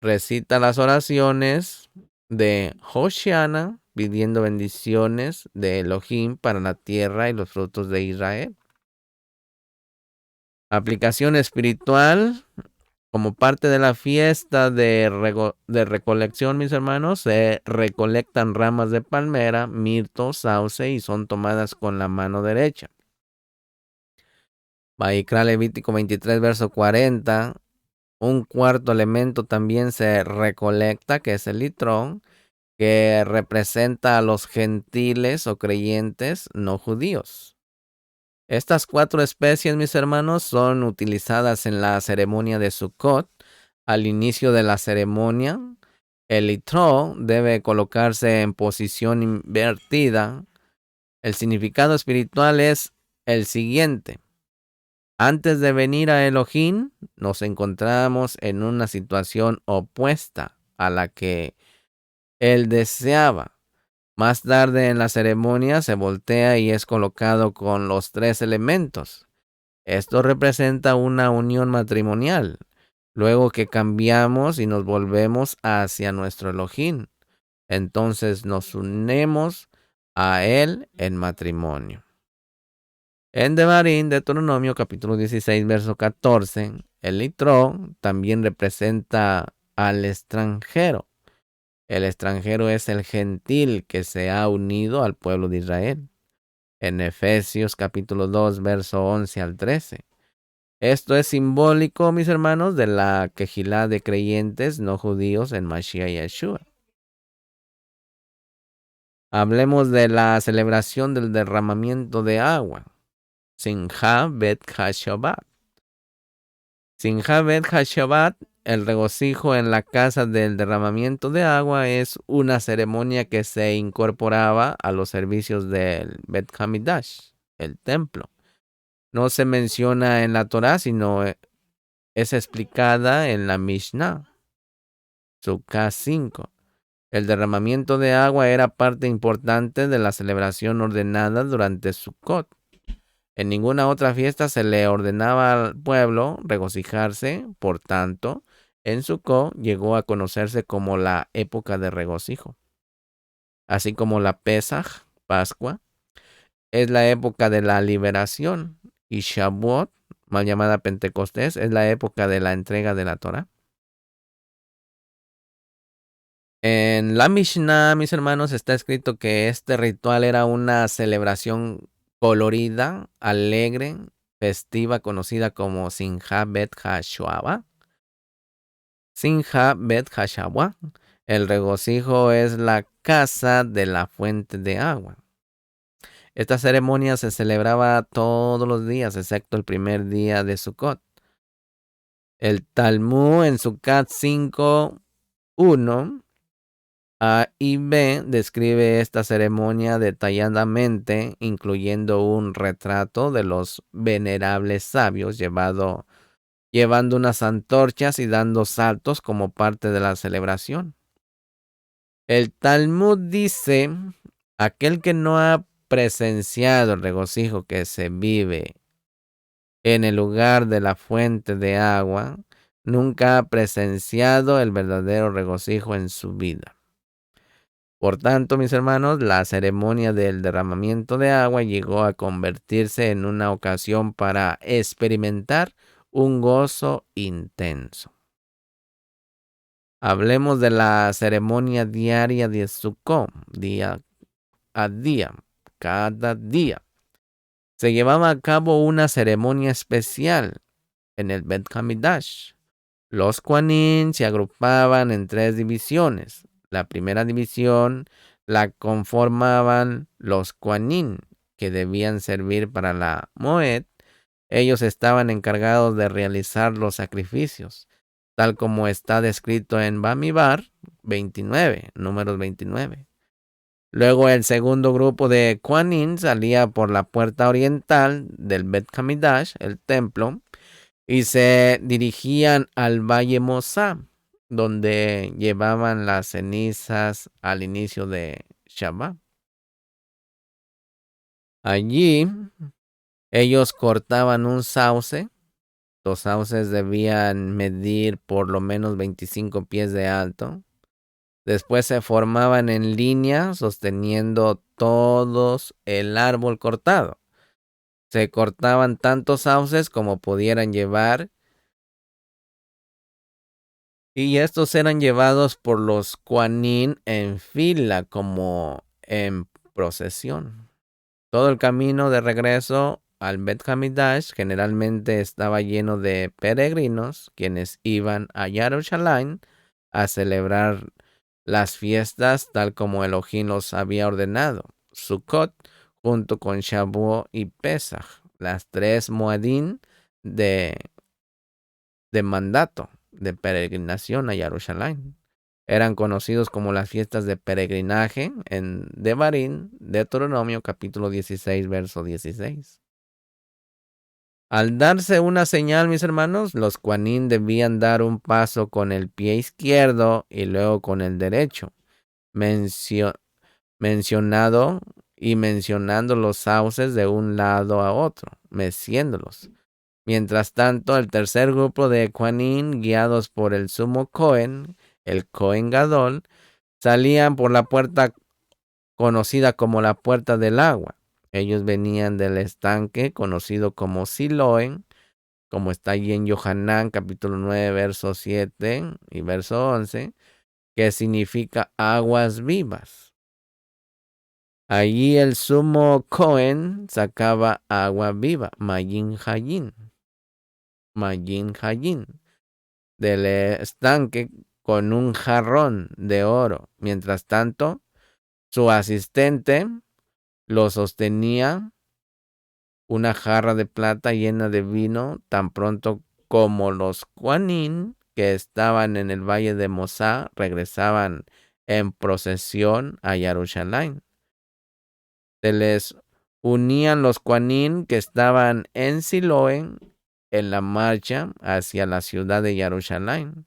recita las oraciones de Hoshiana, pidiendo bendiciones de Elohim para la tierra y los frutos de Israel. Aplicación espiritual. Como parte de la fiesta de recolección, mis hermanos, se recolectan ramas de palmera, mirto, sauce y son tomadas con la mano derecha. Vaikra Levítico 23, verso 40. Un cuarto elemento también se recolecta, que es el litrón, que representa a los gentiles o creyentes no judíos. Estas 4 especies, mis hermanos, son utilizadas en la ceremonia de Sukkot. Al inicio de la ceremonia, el litrón debe colocarse en posición invertida. El significado espiritual es el siguiente. Antes de venir a Elohim, nos encontramos en una situación opuesta a la que él deseaba. Más tarde en la ceremonia se voltea y es colocado con los 3 elementos. Esto representa una unión matrimonial. Luego que cambiamos y nos volvemos hacia nuestro Elohim, entonces nos unimos a él en matrimonio. En Devarim, Deuteronomio capítulo 16, verso 14, el litrón también representa al extranjero. El extranjero es el gentil que se ha unido al pueblo de Israel. En Efesios capítulo 2, verso 11 al 13. Esto es simbólico, mis hermanos, de la quejilá de creyentes no judíos en Mashiach y Yeshua. Hablemos de la celebración del derramamiento de agua. Simcha Bet HaShabbat. Simcha Bet HaShabbat, el regocijo en la casa del derramamiento de agua, es una ceremonia que se incorporaba a los servicios del Bet Hamidash, el templo. No se menciona en la Torá, sino es explicada en la Mishnah. Sukkah 5. El derramamiento de agua era parte importante de la celebración ordenada durante Sukkot. En ninguna otra fiesta se le ordenaba al pueblo regocijarse, por tanto, en Sukkot llegó a conocerse como la época de regocijo. Así como la Pesaj, Pascua, es la época de la liberación, y Shavuot, mal llamada Pentecostés, es la época de la entrega de la Torá. En la Mishnah, mis hermanos, está escrito que este ritual era una celebración colorida, alegre, festiva, conocida como Simcha Bet HaShoah. Simcha Bet HaShoah. El regocijo es la casa de la fuente de agua. Esta ceremonia se celebraba todos los días, excepto el primer día de Sukkot. El Talmud en Sukkot 5:1 A y B describe esta ceremonia detalladamente, incluyendo un retrato de los venerables sabios llevando unas antorchas y dando saltos como parte de la celebración. El Talmud dice, aquel que no ha presenciado el regocijo que se vive en el lugar de la fuente de agua, nunca ha presenciado el verdadero regocijo en su vida. Por tanto, mis hermanos, la ceremonia del derramamiento de agua llegó a convertirse en una ocasión para experimentar un gozo intenso. Hablemos de la ceremonia diaria de Sukkot, día a día, cada día. Se llevaba a cabo una ceremonia especial en el Bet Hamidash. Los Kohanim se agrupaban en 3 divisiones. La primera división la conformaban los Kohanim, que debían servir para la Moed. Ellos estaban encargados de realizar los sacrificios, tal como está descrito en Bamidbar 29, números 29. Luego el segundo grupo de Kohanim salía por la puerta oriental del Bet Hamidash, el templo, y se dirigían al Valle Mosá, donde llevaban las cenizas al inicio de Shabbat. Allí ellos cortaban un sauce. Los sauces debían medir por lo menos 25 pies de alto. Después se formaban en línea sosteniendo todos el árbol cortado. Se cortaban tantos sauces como pudieran llevar Y estos eran llevados por los Kohanim en fila como en procesión. Todo el camino de regreso al Bet Hamidash generalmente estaba lleno de peregrinos quienes iban a Jerusalén a celebrar las fiestas tal como Elohim los había ordenado. Sukkot junto con Shavuot y Pesach, las tres Moedim de mandato de peregrinación a Jerusalén. Eran conocidos como las fiestas de peregrinaje en Devarim, Deuteronomio capítulo 16, verso 16. Al darse una señal, mis hermanos, los Kohanim debían dar un paso con el pie izquierdo y luego con el derecho, mencionado y mencionando los sauces de un lado a otro, meciéndolos. Mientras tanto, el tercer grupo de Kohanim, guiados por el sumo Cohen, el Cohen Gadol, salían por la puerta conocida como la puerta del agua. Ellos venían del estanque conocido como Siloen, como está allí en Yohanan capítulo 9, verso 7 y verso 11, que significa aguas vivas. Allí el sumo Cohen sacaba agua viva, Mayin Hayin, del estanque con un jarrón de oro. Mientras tanto, su asistente lo sostenía una jarra de plata llena de vino, tan pronto como los Kohanim que estaban en el valle de Mosá regresaban en procesión a Jerusalén. Se les unían los Kohanim que estaban en Siloé en la marcha hacia la ciudad de Jerusalén.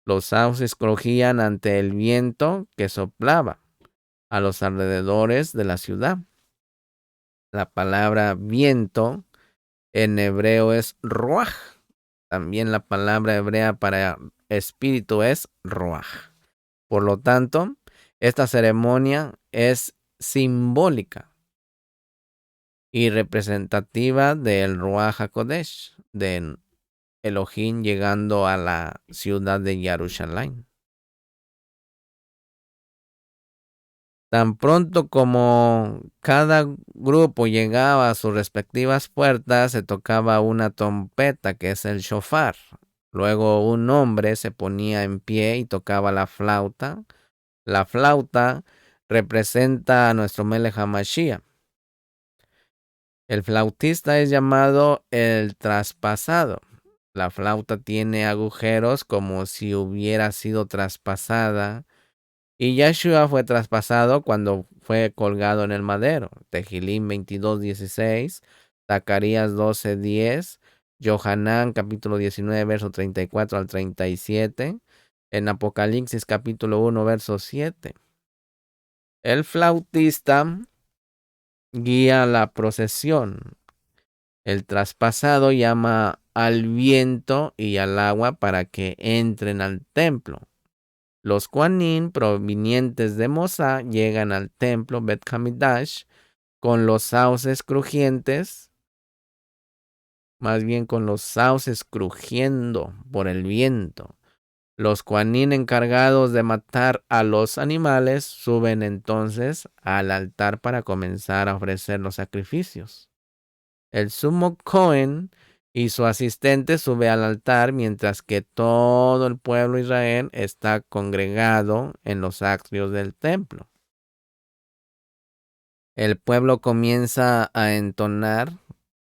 Los sauces crujían ante el viento que soplaba a los alrededores de la ciudad. La palabra viento en hebreo es ruach. También la palabra hebrea para espíritu es ruach. Por lo tanto, esta ceremonia es simbólica y representativa del Ruach HaKodesh, de Elohim llegando a la ciudad de Jerusalén. Tan pronto como cada grupo llegaba a sus respectivas puertas, se tocaba una trompeta, que es el shofar. Luego un hombre se ponía en pie y tocaba la flauta. La flauta representa a nuestro Melech HaMashiach. El flautista es llamado el traspasado. La flauta tiene agujeros como si hubiera sido traspasada. Y Yeshua fue traspasado cuando fue colgado en el madero. Tehilim 22:16, Zacarías 12:10, Yohanan capítulo 19, verso 34 al 37, en Apocalipsis capítulo 1, verso 7. El flautista guía la procesión. El traspasado llama al viento y al agua para que entren al templo. Los Kohanim provenientes de Mosá llegan al templo Bet Hamidash con los sauces crujientes, más bien con los sauces crujiendo por el viento. Los Kohanim encargados de matar a los animales suben entonces al altar para comenzar a ofrecer los sacrificios. El sumo Cohen y su asistente sube al altar mientras que todo el pueblo de Israel está congregado en los atrios del templo. El pueblo comienza a entonar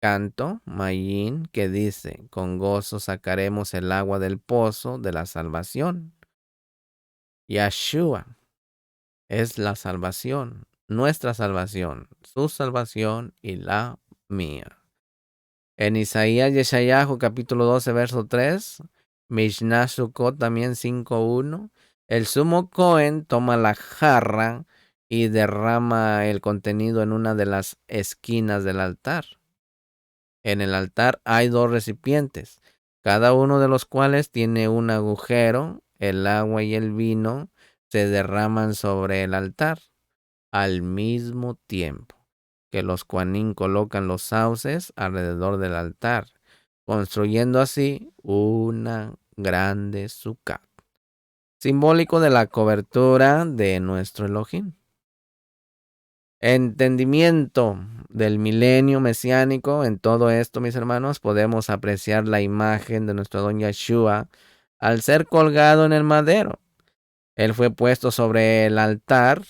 canto, Mayin, que dice: con gozo sacaremos el agua del pozo de la salvación. Yeshua es la salvación, nuestra salvación, su salvación y la mía. En Isaías Yeshayahu capítulo 12, verso 3, Mishnah Sukkot también 5:1, el sumo Cohen toma la jarra y derrama el contenido en una de las esquinas del altar. En el altar hay dos recipientes, cada uno de los cuales tiene un agujero. El agua y el vino se derraman sobre el altar al mismo tiempo que los Kohanim colocan los sauces alrededor del altar, construyendo así una grande Sukkot, simbólico de la cobertura de nuestro Elohim. Entendimiento del milenio mesiánico. En todo esto, mis hermanos, podemos apreciar la imagen de nuestro don Yeshua al ser colgado en el madero. Él fue puesto sobre el altar,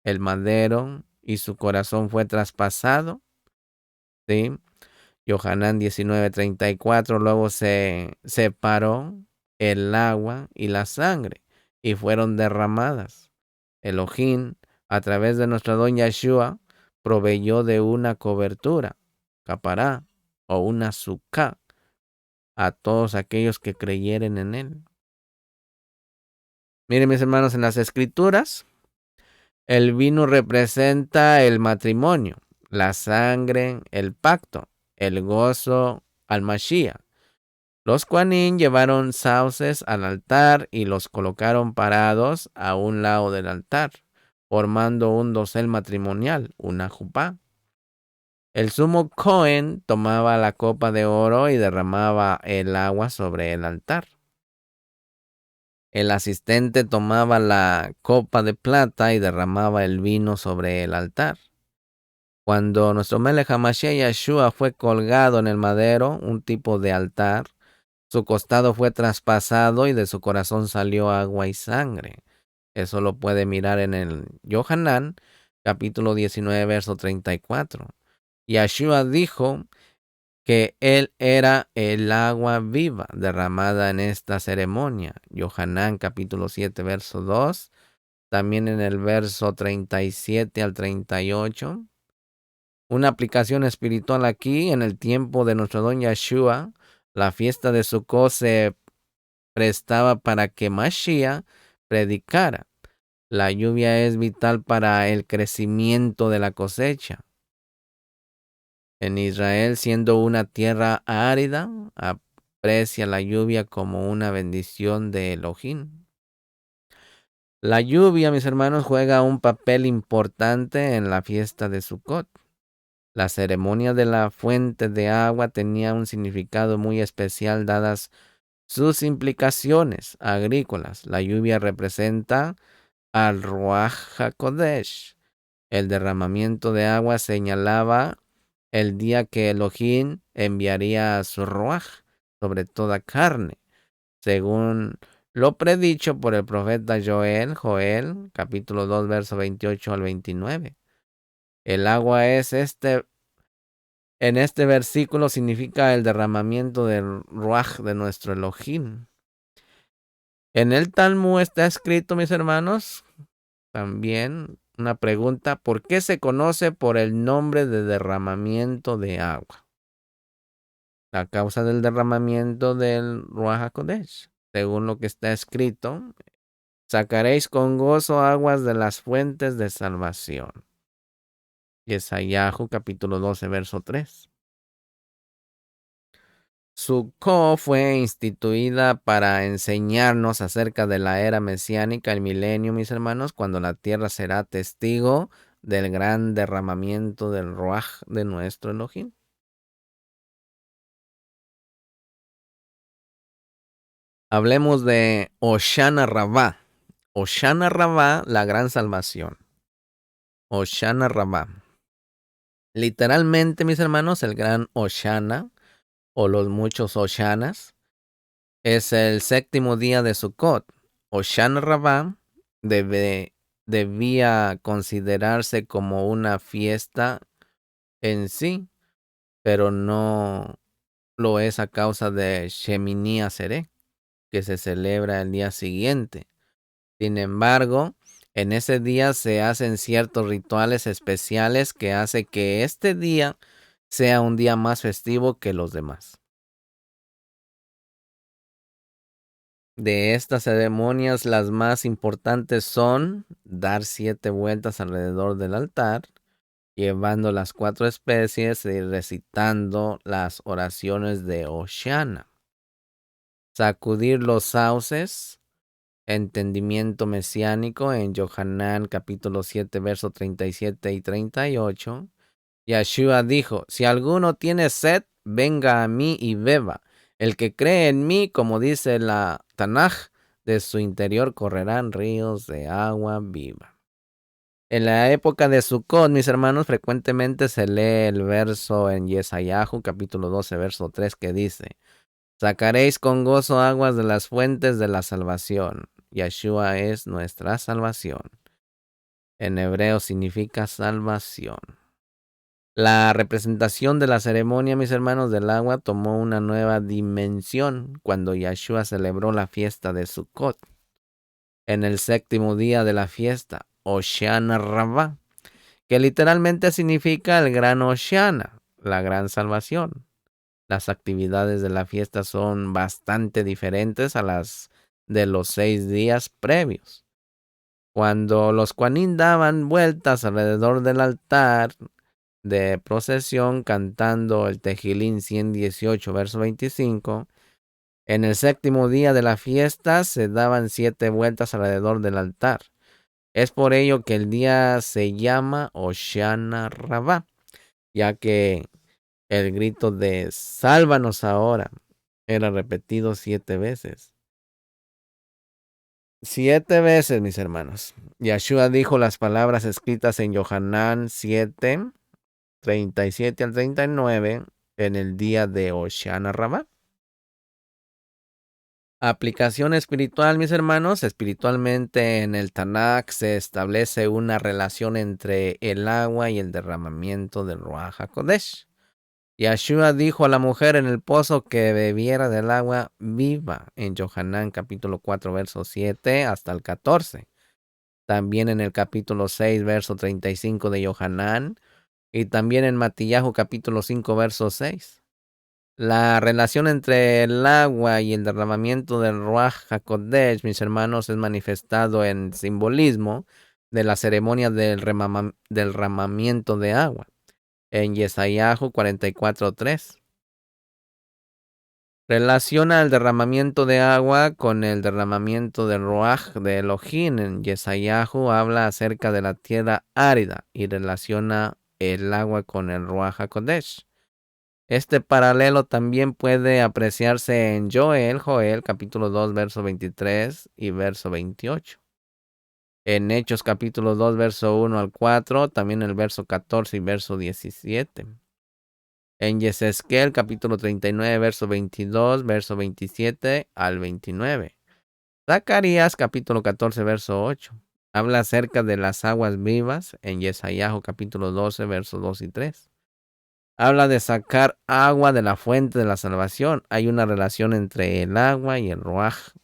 el madero, y su corazón fue traspasado. ¿Sí? Yohanan 19:34, luego se separó el agua y la sangre y fueron derramadas. Elohim, a través de nuestro don Yeshua, proveyó de una cobertura, capará, o una sukkah, a todos aquellos que creyeren en él. Miren, mis hermanos, en las escrituras, el vino representa el matrimonio, la sangre, el pacto, el gozo al Mashiach. Los Kohanim llevaron sauces al altar y los colocaron parados a un lado del altar, formando un dosel matrimonial, una jupá. El sumo Cohen tomaba la copa de oro y derramaba el agua sobre el altar. El asistente tomaba la copa de plata y derramaba el vino sobre el altar. Cuando nuestro Melech HaMashiach Yeshua fue colgado en el madero, un tipo de altar, su costado fue traspasado y de su corazón salió agua y sangre. Eso lo puede mirar en el Yohanan, capítulo 19, verso 34. Yeshua dijo que él era el agua viva derramada en esta ceremonia. Yohanan, capítulo 7, verso 2. También en el verso 37 al 38. Una aplicación espiritual aquí, en el tiempo de nuestro don Yeshua, la fiesta de Sukkot se prestaba para que Mashiach predicara. La lluvia es vital para el crecimiento de la cosecha. En Israel, siendo una tierra árida, aprecia la lluvia como una bendición de Elohim. La lluvia, mis hermanos, juega un papel importante en la fiesta de Sukkot. La ceremonia de la fuente de agua tenía un significado muy especial dadas sus implicaciones agrícolas. La lluvia representa al Ruach HaKodesh. El derramamiento de agua señalaba el día que Elohim enviaría a su Ruach sobre toda carne, según lo predicho por el profeta Joel, capítulo 2, verso 28 al 29. El agua en este versículo significa el derramamiento del Ruach de nuestro Elohim. En el Talmud está escrito, mis hermanos, también una pregunta: ¿por qué se conoce por el nombre de derramamiento de agua? La causa del derramamiento del Ruach HaKodesh, según lo que está escrito: sacaréis con gozo aguas de las fuentes de salvación. Yesayahu capítulo 12, verso 3. Sukkot fue instituida para enseñarnos acerca de la era mesiánica, el milenio, mis hermanos, cuando la tierra será testigo del gran derramamiento del Ruach de nuestro Elohim. Hablemos de Hoshana Rabbah. Hoshana Rabbah, la gran salvación. Hoshana Rabbah. Literalmente, mis hermanos, el gran Hoshana o los muchos Hoshanas es el séptimo día de Sukkot. Hoshana Rabbah debía considerarse como una fiesta en sí, pero no lo es a causa de Shemini Atzeret, que se celebra el día siguiente. Sin embargo, en ese día se hacen ciertos rituales especiales que hace que este día sea un día más festivo que los demás. De estas ceremonias, las más importantes son dar 7 vueltas alrededor del altar, llevando las 4 especies y recitando las oraciones de Hoshana. Sacudir los sauces, entendimiento mesiánico en Yohanan capítulo 7, verso 37 y 38. Yeshua dijo: si alguno tiene sed, venga a mí y beba. El que cree en mí, como dice la Tanaj, de su interior correrán ríos de agua viva. En la época de Sukkot, mis hermanos, frecuentemente se lee el verso en Yesayahu, capítulo 12, verso 3, que dice: sacaréis con gozo aguas de las fuentes de la salvación. Yeshua es nuestra salvación. En hebreo significa salvación. La representación de la ceremonia, mis hermanos, del agua tomó una nueva dimensión cuando Yeshua celebró la fiesta de Sukkot. En el séptimo día de la fiesta, Hoshana Rabbah, que literalmente significa el gran Hoshana, la gran salvación. Las actividades de la fiesta son bastante diferentes a las de los 6 días previos. Cuando los Kohanim daban vueltas alrededor del altar de procesión cantando el Tejilín 118, verso 25, en el séptimo día de la fiesta se daban 7 vueltas alrededor del altar. Es por ello que el día se llama Hoshana Rabbah, ya que el grito de sálvanos ahora era repetido 7 veces. 7 veces, mis hermanos. Yeshua dijo las palabras escritas en Yohanan 7, 37 al 39 en el día de Hoshana Rabbah. Aplicación espiritual, mis hermanos. Espiritualmente en el Tanakh se establece una relación entre el agua y el derramamiento del Ruach HaKodesh. Yeshua dijo a la mujer en el pozo que bebiera del agua viva en Yohanan capítulo 4 verso 7 hasta el 14. También en el capítulo 6 verso 35 de Yohanan y también en Matillahu capítulo 5 verso 6. La relación entre el agua y el derramamiento del Ruach HaKodesh, mis hermanos, es manifestado en simbolismo de la ceremonia del derramamiento de agua en Yesayahu 44:3. Relaciona el derramamiento de agua con el derramamiento del Ruach de Elohim. En Yesayahu habla acerca de la tierra árida y relaciona el agua con el Ruach HaKodesh. Este paralelo también puede apreciarse en Joel capítulo 2, verso 23 y verso 28. En Hechos capítulo 2, verso 1 al 4, también el verso 14 y verso 17. En Yesesquel capítulo 39, verso 22, verso 27 al 29. Zacarías capítulo 14, verso 8. Habla acerca de las aguas vivas en Yesayahu capítulo 12, verso 2 y 3. Habla de sacar agua de la fuente de la salvación. Hay una relación entre el agua y el Ruach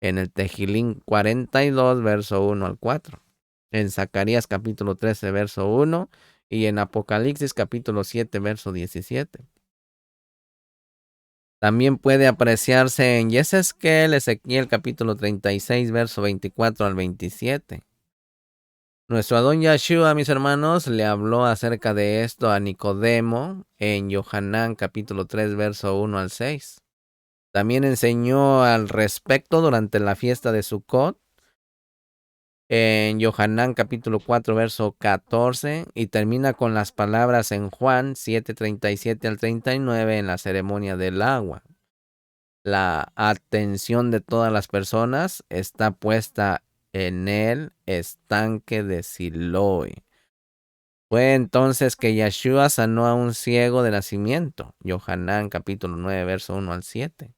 en el Tejilín 42, verso 1 al 4. En Zacarías capítulo 13, verso 1 y en Apocalipsis capítulo 7, verso 17. También puede apreciarse en Yesesquel, Ezequiel capítulo 36, verso 24 al 27. Nuestro Adón Yeshua, mis hermanos, le habló acerca de esto a Nicodemo en Yohanan capítulo 3, verso 1 al 6. También enseñó al respecto durante la fiesta de Sukkot en Yohanan capítulo 4, verso 14 y termina con las palabras en Juan 7, 37 al 39 en la ceremonia del agua. La atención de todas las personas está puesta en el estanque de Siloé. Fue entonces que Yeshua sanó a un ciego de nacimiento. Yohanan capítulo 9, verso 1 al 7.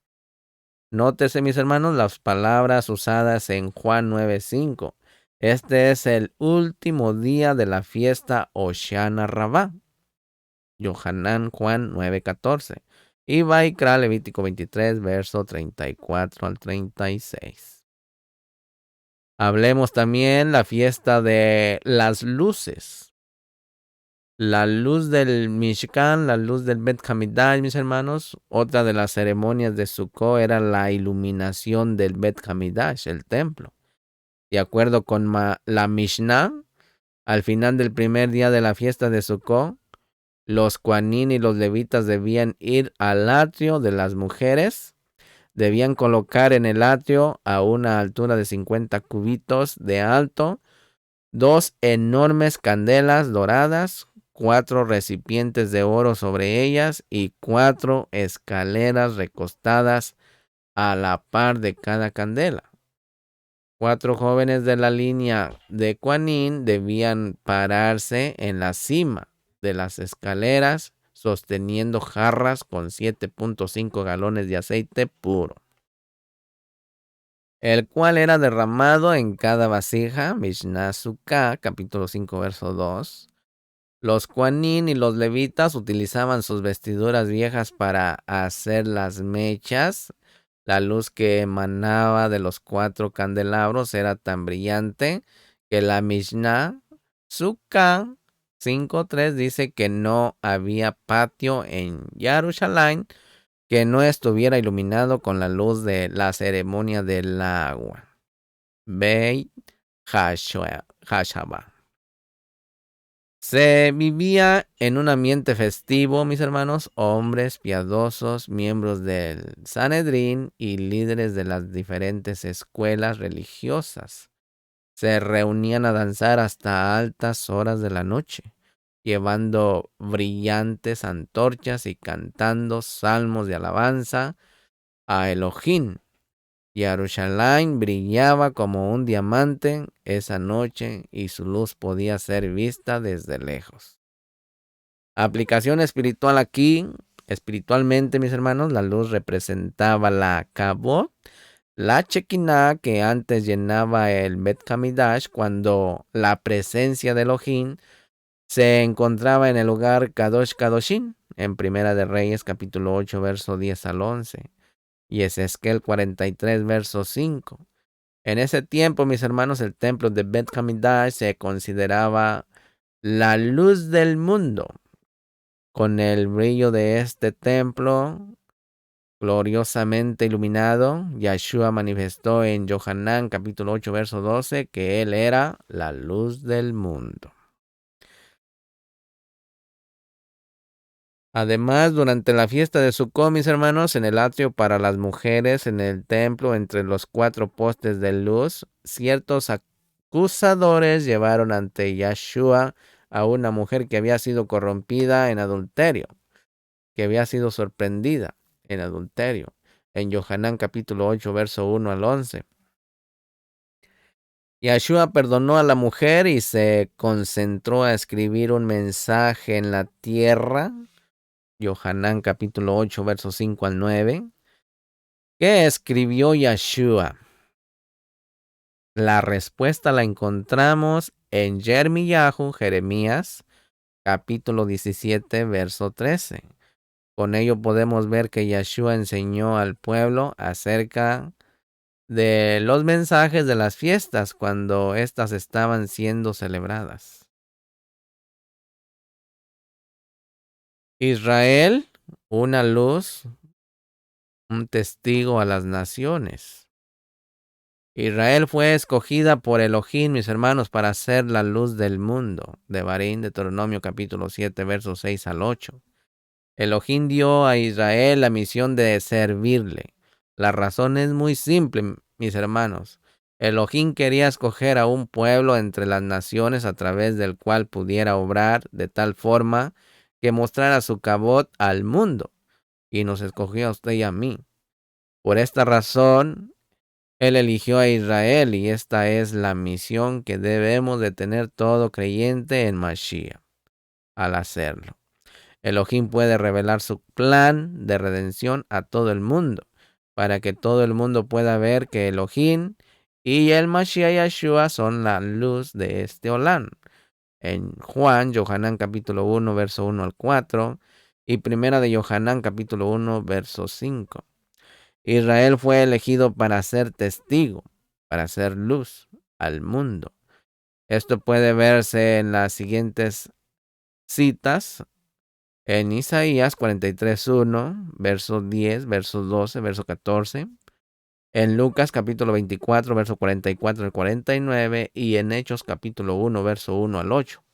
Nótese, mis hermanos, las palabras usadas en Juan 9:5. Este es el último día de la fiesta Hoshana Rabbah. Yohanan Juan 9:14. Y Vaikra Levítico 23, verso 34 al 36. Hablemos también la fiesta de las luces. La luz del Mishkan, la luz del Bet Hamidash, mis hermanos. Otra de las ceremonias de Sukkot era la iluminación del Bet Hamidash, el templo. De acuerdo con la Mishnah, al final del primer día de la fiesta de Sukkot, los Kohanim y los levitas debían ir al atrio de las mujeres. Debían colocar en el atrio a una altura de 50 cubitos de alto 2 enormes candelas doradas 4 recipientes de oro sobre ellas y 4 escaleras recostadas a la par de cada candela. 4 jóvenes de la línea de Kuanin debían pararse en la cima de las escaleras sosteniendo jarras con 7.5 galones de aceite puro, el cual era derramado en cada vasija. Mishnah Sukkah, capítulo 5, verso 2. Los Kuanin y los levitas utilizaban sus vestiduras viejas para hacer las mechas. La luz que emanaba de los 4 candelabros era tan brillante que la Mishnah Sukkah 5.3 dice que no había patio en Jerusalén que no estuviera iluminado con la luz de la ceremonia del agua. Beit Hashaba. Se vivía en un ambiente festivo, mis hermanos, hombres piadosos, miembros del Sanedrín y líderes de las diferentes escuelas religiosas. Se reunían a danzar hasta altas horas de la noche, llevando brillantes antorchas y cantando salmos de alabanza a Elohim. Jerusalén brillaba como un diamante esa noche y su luz podía ser vista desde lejos. Aplicación espiritual aquí. Espiritualmente, mis hermanos, la luz representaba la Kabot, la Shekinah que antes llenaba el Bet Hamidash cuando la presencia de Elohim se encontraba en el lugar Kadosh Kadoshim, en Primera de Reyes, capítulo 8, verso 10 al 11. Y Ezequiel 43, verso 5. En ese tiempo, mis hermanos, el templo de Bet Hamidash se consideraba la luz del mundo. Con el brillo de este templo gloriosamente iluminado, Yahshua manifestó en Yohanan capítulo 8, verso 12, que él era la luz del mundo. Además, durante la fiesta de Sukkot, mis hermanos, en el atrio para las mujeres, en el templo, entre los 4 postes de luz, ciertos acusadores llevaron ante Yahshua a una mujer que había sido corrompida en adulterio, que había sido sorprendida en adulterio, en Yohanan capítulo 8, verso 1 al 11. Yahshua perdonó a la mujer y se concentró a escribir un mensaje en la tierra. Yohanan capítulo 8, versos 5 al 9. ¿Qué escribió Yahshua? La respuesta la encontramos en Jeremías, capítulo 17, verso 13. Con ello podemos ver que Yahshua enseñó al pueblo acerca de los mensajes de las fiestas cuando éstas estaban siendo celebradas. Israel, una luz, un testigo a las naciones. Israel fue escogida por Elohim, mis hermanos, para ser la luz del mundo. Devarim, Deuteronomio capítulo 7, versos 6 al 8. Elohim dio a Israel la misión de servirle. La razón es muy simple, mis hermanos. Elohim quería escoger a un pueblo entre las naciones a través del cual pudiera obrar de tal forma que mostrara su cabot al mundo. Y nos escogió a usted y a mí. Por esta razón, Él eligió a Israel y esta es la misión que debemos de tener todo creyente en Mashiach al hacerlo. Elohim puede revelar su plan de redención a todo el mundo, para que todo el mundo pueda ver que Elohim y el Mashiach Yahshua son la luz de este Olam. En Yohanan capítulo 1, verso 1 al 4, y primera de Yohanan capítulo 1, verso 5. Israel fue elegido para ser testigo, para ser luz al mundo. Esto puede verse en las siguientes citas. En Isaías 43:1, verso 10, verso 12, verso 14. En Lucas capítulo 24, verso 44 al 49. Y en Hechos capítulo 1, verso 1 al 8.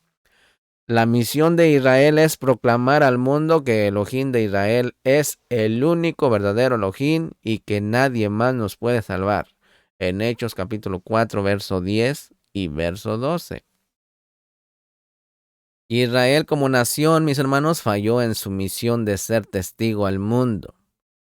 La misión de Israel es proclamar al mundo que Elohim de Israel es el único verdadero Elohim y que nadie más nos puede salvar. En Hechos capítulo 4, verso 10 y verso 12. Israel como nación, mis hermanos, falló en su misión de ser testigo al mundo.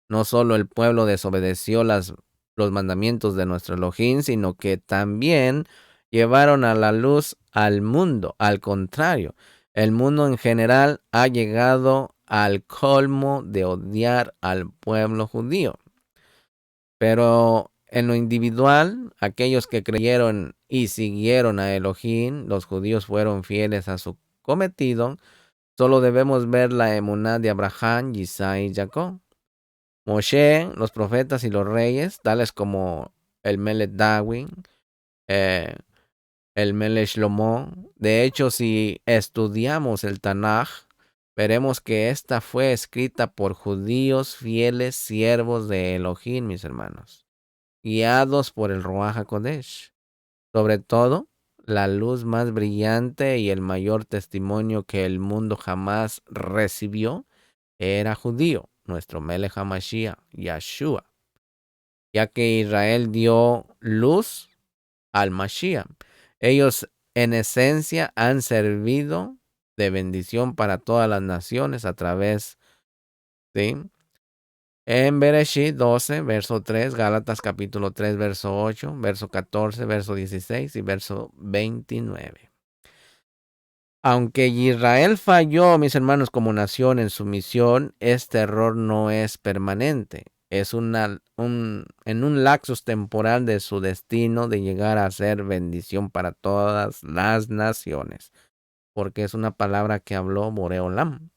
No solo el pueblo desobedeció los mandamientos de nuestro Elohim, sino que también llevaron a la luz al mundo. Al contrario, el mundo en general ha llegado al colmo de odiar al pueblo judío. Pero en lo individual, aquellos que creyeron y siguieron a Elohim, los judíos fueron fieles a su cometido. Solo debemos ver la emuná de Abraham, Isaac y Jacob. Moshe, los profetas y los reyes, tales como el Melech David, el Melech Shlomo. De hecho, si estudiamos el Tanaj, veremos que esta fue escrita por judíos fieles siervos de Elohim, mis hermanos, guiados por el Ruach HaKodesh. Sobre todo, la luz más brillante y el mayor testimonio que el mundo jamás recibió era judío, nuestro Melech HaMashiach, Yahshua, ya que Israel dio luz al Mashiach. Ellos en esencia han servido de bendición para todas las naciones a través de en Bereshit 12, verso 3, Gálatas capítulo 3, verso 8, verso 14, verso 16 y verso 29. Aunque Israel falló, mis hermanos, como nación en su misión, este error no es permanente. Es en un lapsus temporal de su destino de llegar a ser bendición para todas las naciones, porque es una palabra que habló Boreolam,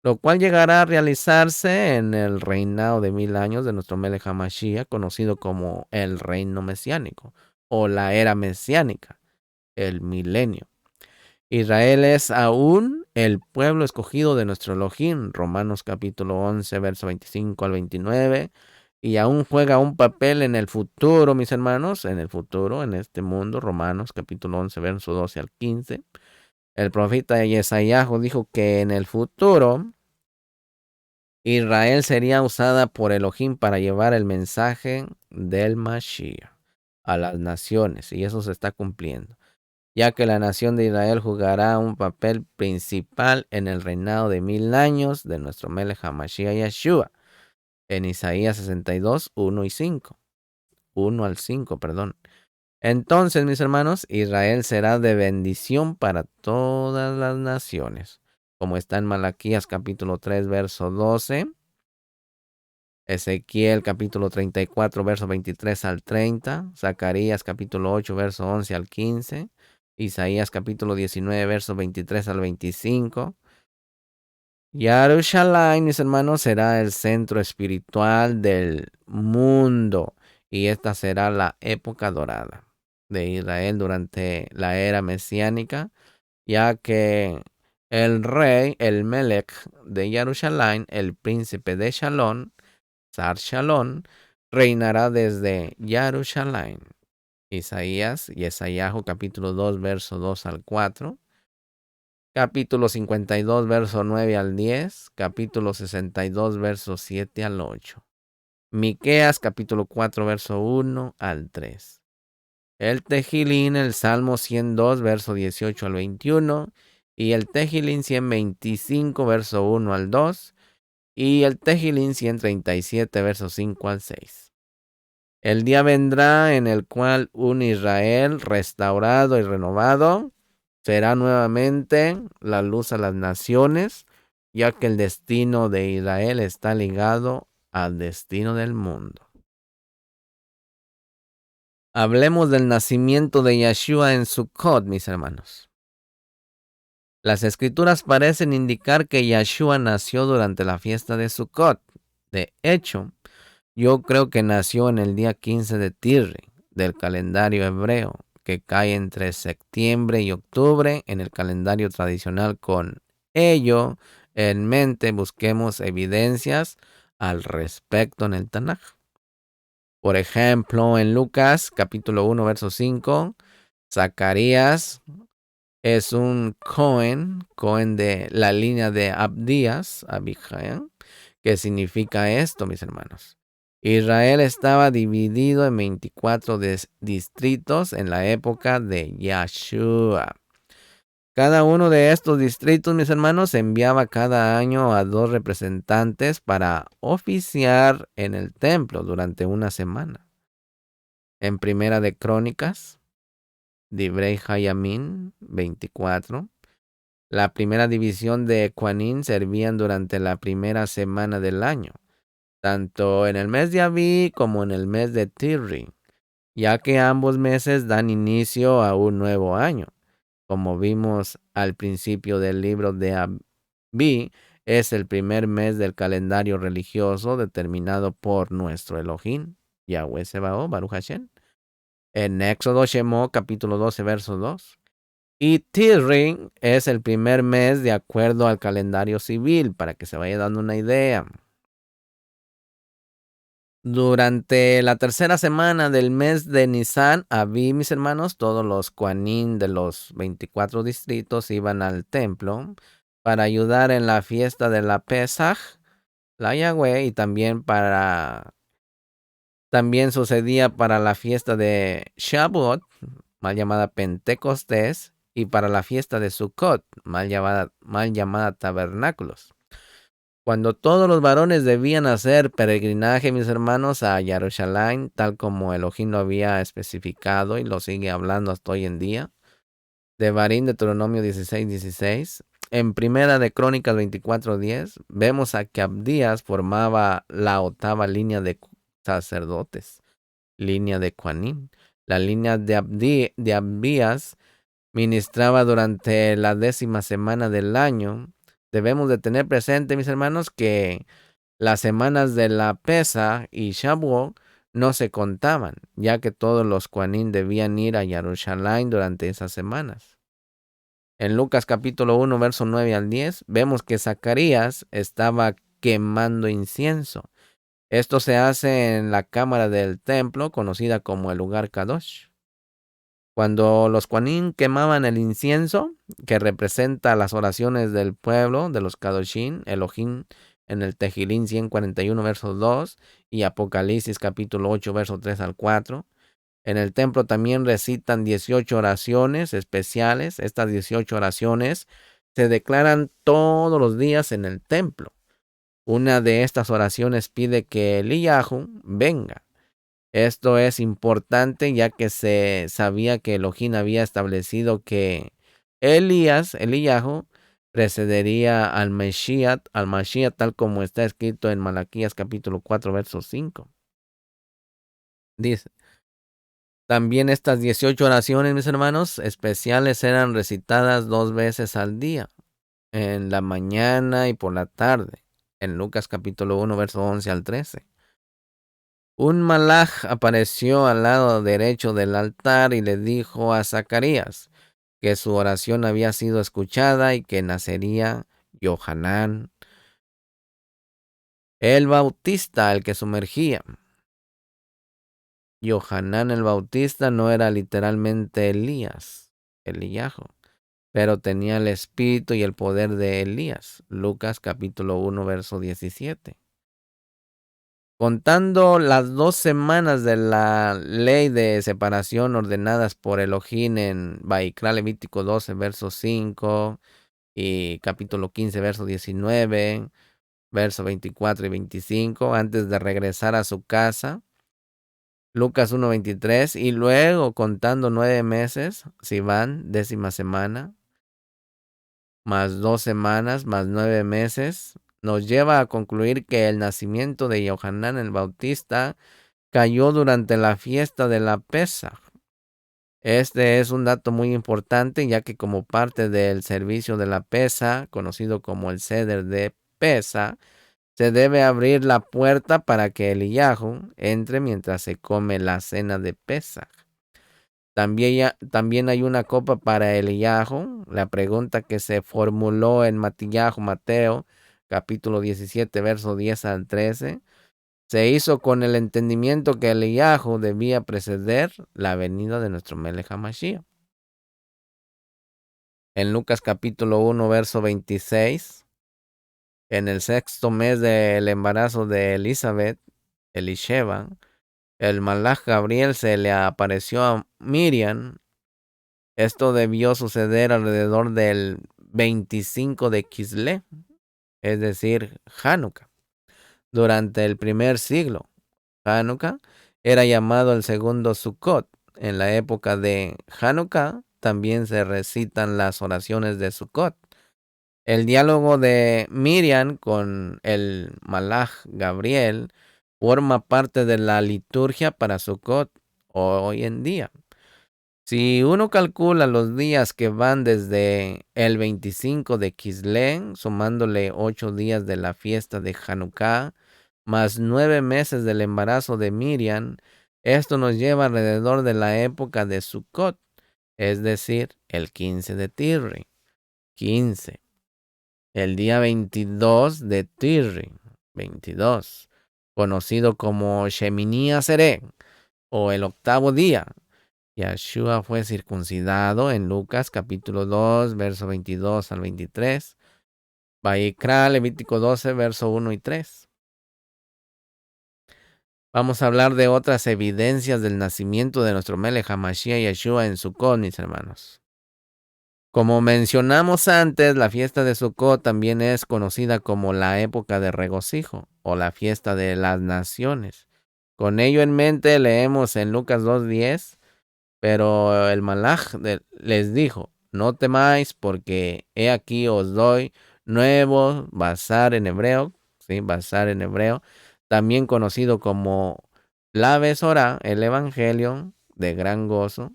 lo cual llegará a realizarse en el reinado de 1000 años de nuestro Melech HaMashiach, conocido como el reino mesiánico o la era mesiánica, el milenio. Israel es aún el pueblo escogido de nuestro Elohim, Romanos capítulo 11, verso 25 al 29, y aún juega un papel en el futuro, mis hermanos, en el futuro, en este mundo, Romanos capítulo 11, verso 12 al 15. El profeta Yesayahu dijo que en el futuro Israel sería usada por Elohim para llevar el mensaje del Mashiach a las naciones, y eso se está cumpliendo, ya que la nación de Israel jugará un papel principal en el reinado de 1000 años de nuestro Melech HaMashiach Yeshua, en Isaías 62, 1 y 5. 1 al 5, perdón. Entonces, mis hermanos, Israel será de bendición para todas las naciones, como está en Malaquías capítulo 3, verso 12, Ezequiel capítulo 34, verso 23 al 30, Zacarías capítulo 8, verso 11 al 15, Isaías capítulo 19, verso 23 al 25. Yarushalayim, mis hermanos, será el centro espiritual del mundo, y esta será la época dorada de Israel durante la era mesiánica, ya que el rey, el Melech de Yarushalayim, el príncipe de Shalom, Sar Shalom, reinará desde Yarushalayim. Isaías y Esayahu capítulo 2, verso 2 al 4. Capítulo 52, verso 9 al 10. Capítulo 62, verso 7 al 8. Miqueas capítulo 4, verso 1 al 3. El Tejilín, el Salmo 102, verso 18 al 21. Y el Tejilín 125, verso 1 al 2. Y el Tejilín 137, verso 5 al 6. El día vendrá en el cual un Israel restaurado y renovado será nuevamente la luz a las naciones, ya que el destino de Israel está ligado al destino del mundo. Hablemos del nacimiento de Yeshua en Sukkot, mis hermanos. Las escrituras parecen indicar que Yeshua nació durante la fiesta de Sukkot. De hecho, yo creo que nació en el día 15 de Tirri del calendario hebreo, que cae entre septiembre y octubre en el calendario tradicional. Con ello en mente, busquemos evidencias al respecto en el Tanaj. Por ejemplo, en Lucas capítulo 1, verso 5, Zacarías es un Cohen de la línea de Abdías, Abijah. ¿Qué significa esto, mis hermanos? Israel estaba dividido en 24 distritos en la época de Yahshua. Cada uno de estos distritos, mis hermanos, enviaba cada año a 2 representantes para oficiar en el templo durante una semana. En Primera de Crónicas, Divrei Hayamim 24, la primera división de Ecuanín servían durante la primera semana del año, tanto en el mes de Abí como en el mes de Tirri, ya que ambos meses dan inicio a un nuevo año. Como vimos al principio del libro de Abí, es el primer mes del calendario religioso determinado por nuestro Elohim, Yahweh Sebaot, Baruch Hashem, en Éxodo Shemot, capítulo 12, verso 2. Y Tirri es el primer mes de acuerdo al calendario civil, para que se vaya dando una idea. Durante la tercera semana del mes de Nisan, Abí, mis hermanos, todos los Kohanim de los 24 distritos iban al templo para ayudar en la fiesta de la Pesaj, la Yahweh, y también sucedía para la fiesta de Shavuot, mal llamada Pentecostés, y para la fiesta de Sukkot, mal llamada Tabernáculos. Cuando todos los varones debían hacer peregrinaje, mis hermanos, a Jerusalén, tal como Elohim lo había especificado y lo sigue hablando hasta hoy en día. Devarim, Deuteronomio 16:16. En Primera de Crónicas 24:10, vemos a que Abdías formaba la octava línea de sacerdotes, línea de Kohanim. La línea de Abdías ministraba durante la 10ª semana del año. Debemos de tener presente, mis hermanos, que las semanas de la Pesa y Shavuot no se contaban, ya que todos los Kohanim debían ir a Jerusalén durante esas semanas. En Lucas capítulo 1, verso 9 al 10, vemos que Zacarías estaba quemando incienso. Esto se hace en la cámara del templo, conocida como el lugar Kadosh. Cuando los Kohanim quemaban el incienso, que representa las oraciones del pueblo, de los Kadoshim, Elohim, en el Tejilín 141, verso 2, y Apocalipsis capítulo 8, verso 3 al 4. En el templo también recitan 18 oraciones especiales. Estas 18 oraciones se declaran todos los días en el templo. Una de estas oraciones pide que Eliyahu venga. Esto es importante ya que se sabía que Elohim había establecido que Eliyahu, precedería al Mashiach tal como está escrito en Malaquías capítulo 4, verso 5. Dice, también estas 18 oraciones, mis hermanos, especiales eran recitadas 2 veces al día, en la mañana y por la tarde, en Lucas capítulo 1, verso 11 al 13. Un malaj apareció al lado derecho del altar y le dijo a Zacarías que su oración había sido escuchada y que nacería Yohanan el Bautista, el que sumergía. Yohanan el Bautista no era literalmente Eliyahu, pero tenía el espíritu y el poder de Elías. Lucas capítulo 1, verso 17. Contando las 2 semanas de la ley de separación ordenadas por Elohim en Vaikra Levítico 12, verso 5 y capítulo 15, verso 19, verso 24 y 25, antes de regresar a su casa, Lucas 1:23, y luego contando 9 meses, Sivan, 10ª semana, más 2 semanas, más 9 meses, nos lleva a concluir que el nacimiento de Yohanan el Bautista cayó durante la fiesta de la Pesaj. Este es un dato muy importante, ya que como parte del servicio de la Pesaj, conocido como el Seder de Pesaj, se debe abrir la puerta para que Eliyahu entre mientras se come la cena de Pesaj. También hay una copa para Eliyahu. La pregunta que se formuló en Mateo, capítulo 17, verso 10 al 13, se hizo con el entendimiento que Eliyahu debía preceder la venida de nuestro Melech HaMashiach. En Lucas capítulo 1, verso 26, en el 6º mes del embarazo de Elizabeth, Elisheva, el malaj Gabriel se le apareció a Miriam Esto debió suceder alrededor del 25 de Kislev, es decir, Hanukkah. Durante el primer siglo, Hanukkah era llamado el segundo Sukkot. En la época de Hanukkah también se recitan las oraciones de Sukkot. El diálogo de Miriam con el Malaj Gabriel forma parte de la liturgia para Sukkot hoy en día. Si uno calcula los días que van desde el 25 de Kislev, sumándole 8 días de la fiesta de Hanukkah, más 9 meses del embarazo de Miriam, esto nos lleva alrededor de la época de Sukkot, es decir, el 15 de Tirri. 15. El día 22 de Tirri, 22, conocido como Shemini Atzeret, o el octavo día. Yeshua fue circuncidado en Lucas capítulo 2, verso 22 al 23. Vayikra, Levítico 12, verso 1 y 3. Vamos a hablar de otras evidencias del nacimiento de nuestro Melech HaMashiach Yeshua en Sukkot, mis hermanos. Como mencionamos antes, la fiesta de Sukkot también es conocida como la época de regocijo o la fiesta de las naciones. Con ello en mente leemos en Lucas 2:10, pero el malaj les dijo, no temáis porque he aquí os doy nuevo bazar en hebreo, ¿sí? Bazar en hebreo, también conocido como la Besorá, el evangelio de gran gozo.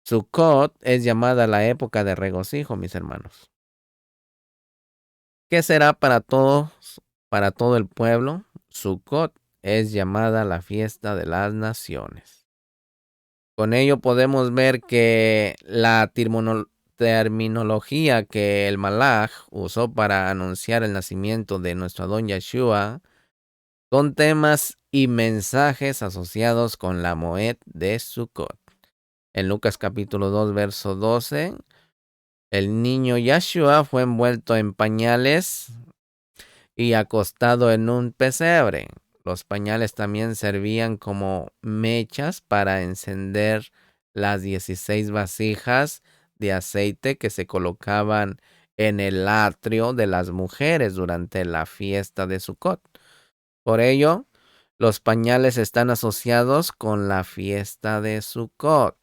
Sukkot es llamada la época de regocijo, mis hermanos. ¿Qué será para todos, para todo el pueblo? Sukkot es llamada la fiesta de las naciones. Con ello podemos ver que la terminología que el Malaj usó para anunciar el nacimiento de nuestro Adón Yeshua son temas y mensajes asociados con la Moed de Sukkot. En Lucas capítulo 2, verso 12, el niño Yeshua fue envuelto en pañales y acostado en un pesebre. Los pañales también servían como mechas para encender las 16 vasijas de aceite que se colocaban en el atrio de las mujeres durante la fiesta de Sukkot. Por ello, los pañales están asociados con la fiesta de Sukkot.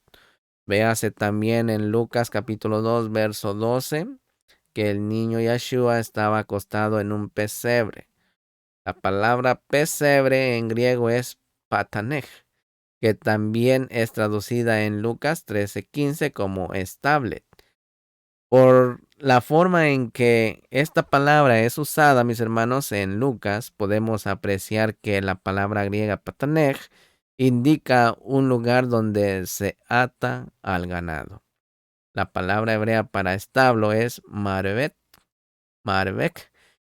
Véase también en Lucas capítulo 2, verso 12, que el niño Yeshua estaba acostado en un pesebre. La palabra pesebre en griego es patanej, que también es traducida en Lucas 13:15 como establet. Por la forma en que esta palabra es usada, mis hermanos, en Lucas, podemos apreciar que la palabra griega patanej indica un lugar donde se ata al ganado. La palabra hebrea para establo es marvet, marvek,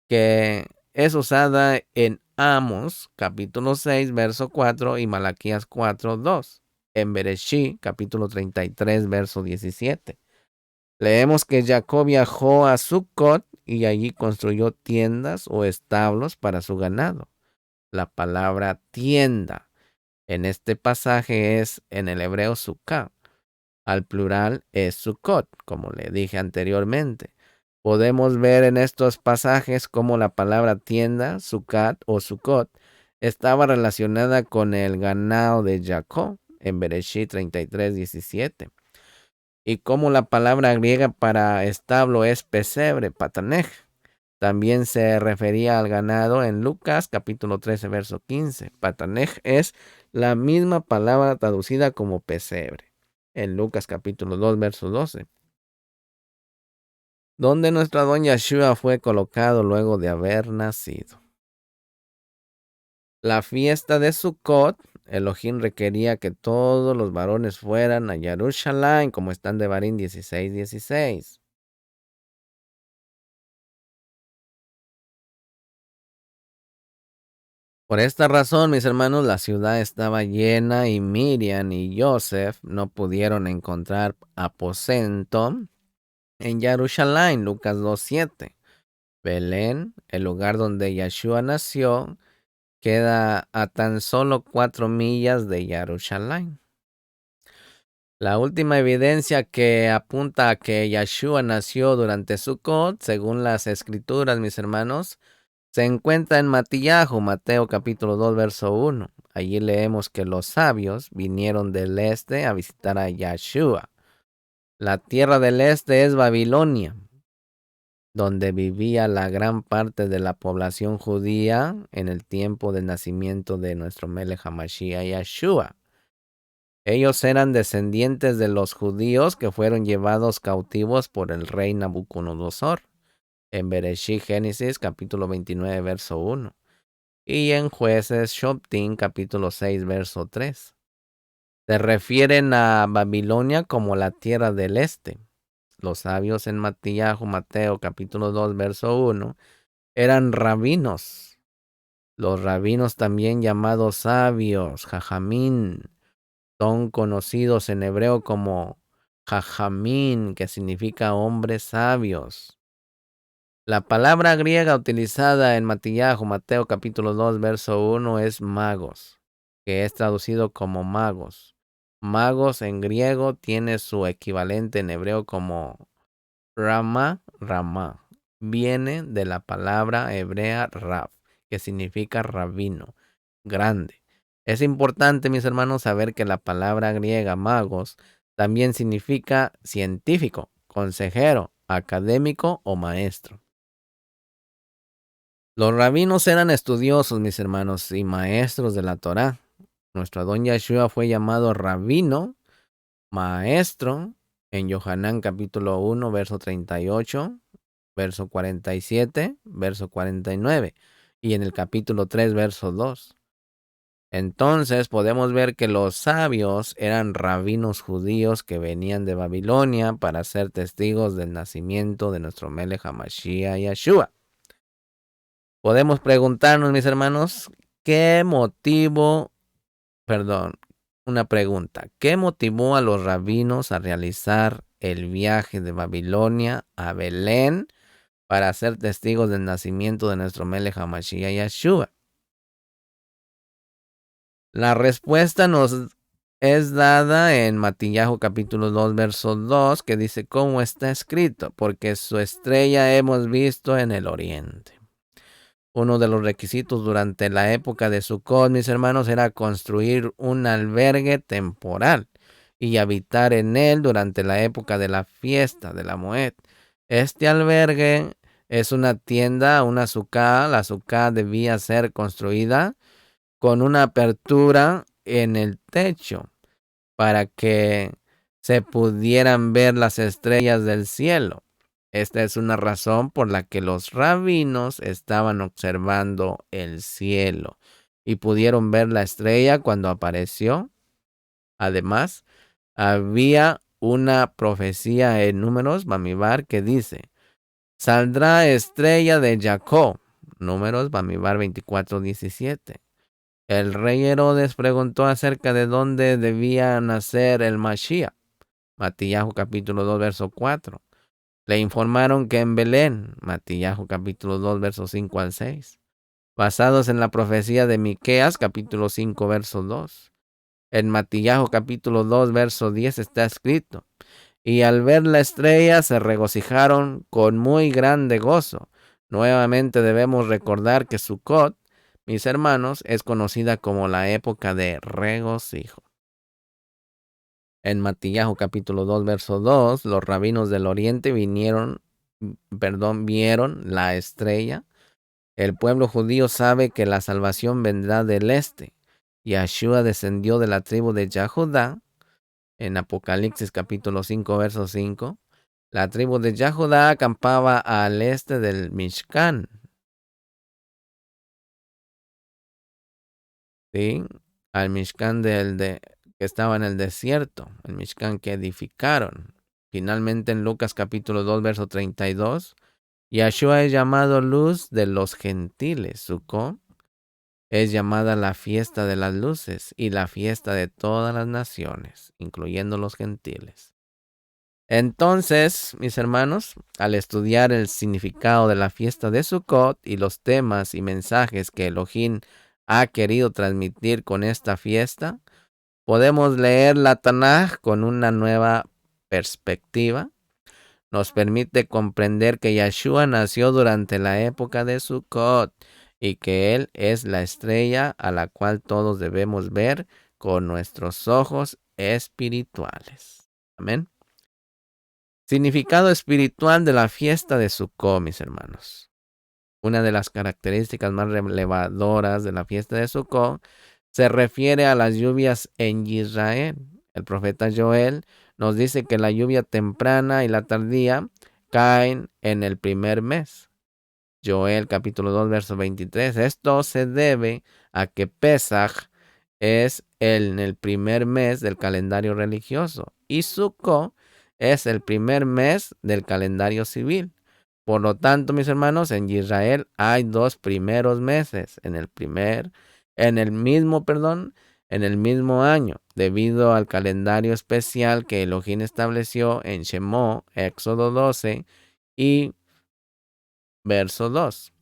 que es usada en Amos, capítulo 6, verso 4 y Malaquías 4:2. En Bereshí, capítulo 33, verso 17. Leemos que Jacob viajó a Sukkot y allí construyó tiendas o establos para su ganado. La palabra tienda en este pasaje es en el hebreo sukkah. Al plural es Sukkot, como le dije anteriormente. Podemos ver en estos pasajes cómo la palabra tienda, Sukkot o Sukkot, estaba relacionada con el ganado de Jacob en Bereshit 33:17. Y cómo la palabra griega para establo es pesebre, patanej. También se refería al ganado en Lucas capítulo 13, verso 15. Patanej es la misma palabra traducida como pesebre en Lucas capítulo 2, verso 12, donde nuestra Adón Yeshua fue colocado luego de haber nacido. La fiesta de Sukkot, Elohim requería que todos los varones fueran a Jerusalén, como están de Devarim 16:16. Por esta razón, mis hermanos, la ciudad estaba llena y Miriam y Joseph no pudieron encontrar aposento en Jerusalén, Lucas 2:7. Belén, el lugar donde Yeshua nació, queda a tan solo 4 millas de Jerusalén. La última evidencia que apunta a que Yeshua nació durante Sukkot, según las escrituras, mis hermanos, se encuentra en Mateo capítulo 2, verso 1. Allí leemos que los sabios vinieron del este a visitar a Yeshua. La tierra del este es Babilonia, donde vivía la gran parte de la población judía en el tiempo del nacimiento de nuestro Melech HaMashiach Yeshua. Ellos eran descendientes de los judíos que fueron llevados cautivos por el rey Nabucodonosor, en Bereshit Génesis capítulo 29, verso 1, y en Jueces Shoftim capítulo 6, verso 3. Se refieren a Babilonia como la tierra del este. Los sabios en Mateo capítulo 2, verso 1, eran rabinos. Los rabinos, también llamados sabios, jajamín, son conocidos en hebreo como jajamín, que significa hombres sabios. La palabra griega utilizada en Mateo capítulo 2, verso 1 es magos, que es traducido como magos. Magos en griego tiene su equivalente en hebreo como Rama. Viene de la palabra hebrea Rab, que significa rabino, grande. Es importante, mis hermanos, saber que la palabra griega magos también significa científico, consejero, académico o maestro. Los rabinos eran estudiosos, mis hermanos, y maestros de la Torá. Nuestro Adón Yeshua fue llamado rabino, maestro, en Yohanan capítulo 1, verso 38, verso 47, verso 49, y en el capítulo 3, verso 2. Entonces podemos ver que los sabios eran rabinos judíos que venían de Babilonia para ser testigos del nacimiento de nuestro Melech HaMashiach Yeshua. Podemos preguntarnos, mis hermanos, una pregunta. ¿Qué motivó a los rabinos a realizar el viaje de Babilonia a Belén para ser testigos del nacimiento de nuestro Melech HaMashiach Yeshua? La respuesta nos es dada en Mateo capítulo 2, verso 2, que dice, ¿cómo está escrito? Porque su estrella hemos visto en el oriente. Uno de los requisitos durante la época de Sukkot, mis hermanos, era construir un albergue temporal y habitar en él durante la época de la fiesta de la Moed. Este albergue es una tienda, una sukkah. La sukkah debía ser construida con una apertura en el techo para que se pudieran ver las estrellas del cielo. Esta es una razón por la que los rabinos estaban observando el cielo y pudieron ver la estrella cuando apareció. Además, había una profecía en Números Bamidbar que dice, saldrá estrella de Jacob. Números Bamidbar 24:17. El rey Herodes preguntó acerca de dónde debía nacer el Mashiach. Mateo capítulo 2, verso 4. Le informaron que en Belén. Mateo capítulo 2, verso 5 al 6. Basados en la profecía de Miqueas, capítulo 5, verso 2. En Mateo capítulo 2, verso 10 está escrito, y al ver la estrella se regocijaron con muy grande gozo. Nuevamente debemos recordar que Sukkot, mis hermanos, es conocida como la época de regocijo. En Mateo capítulo 2, verso 2, los rabinos del oriente vieron la estrella. El pueblo judío sabe que la salvación vendrá del este. Yeshua descendió de la tribu de Judá. En Apocalipsis capítulo 5, verso 5. La tribu de Judá acampaba al este del Mishkan. ¿Sí? Al Mishkan que estaba en el desierto. El Mishkan que edificaron. Finalmente en Lucas capítulo 2, verso 32. Yeshua es llamado luz de los gentiles. Sukkot es llamada la fiesta de las luces y la fiesta de todas las naciones, incluyendo los gentiles. Entonces, mis hermanos, al estudiar el significado de la fiesta de Sukkot y los temas y mensajes que Elohim ha querido transmitir con esta fiesta, Podemos leer la Tanaj con una nueva perspectiva. Nos permite comprender que Yeshua nació durante la época de Sukkot y que Él es la estrella a la cual todos debemos ver con nuestros ojos espirituales. Amén. Significado espiritual de la fiesta de Sukkot, mis hermanos. Una de las características más relevadoras de la fiesta de Sukkot se refiere a las lluvias en Israel. El profeta Joel nos dice que la lluvia temprana y la tardía caen en el primer mes. Joel capítulo 2 verso 23. Esto se debe a que Pesaj es en el primer mes del calendario religioso y Sukkot es el primer mes del calendario civil. Por lo tanto, mis hermanos, en Israel hay dos primeros meses en el mismo año, debido al calendario especial que Elohim estableció en Shemó, Éxodo 12 y verso 2.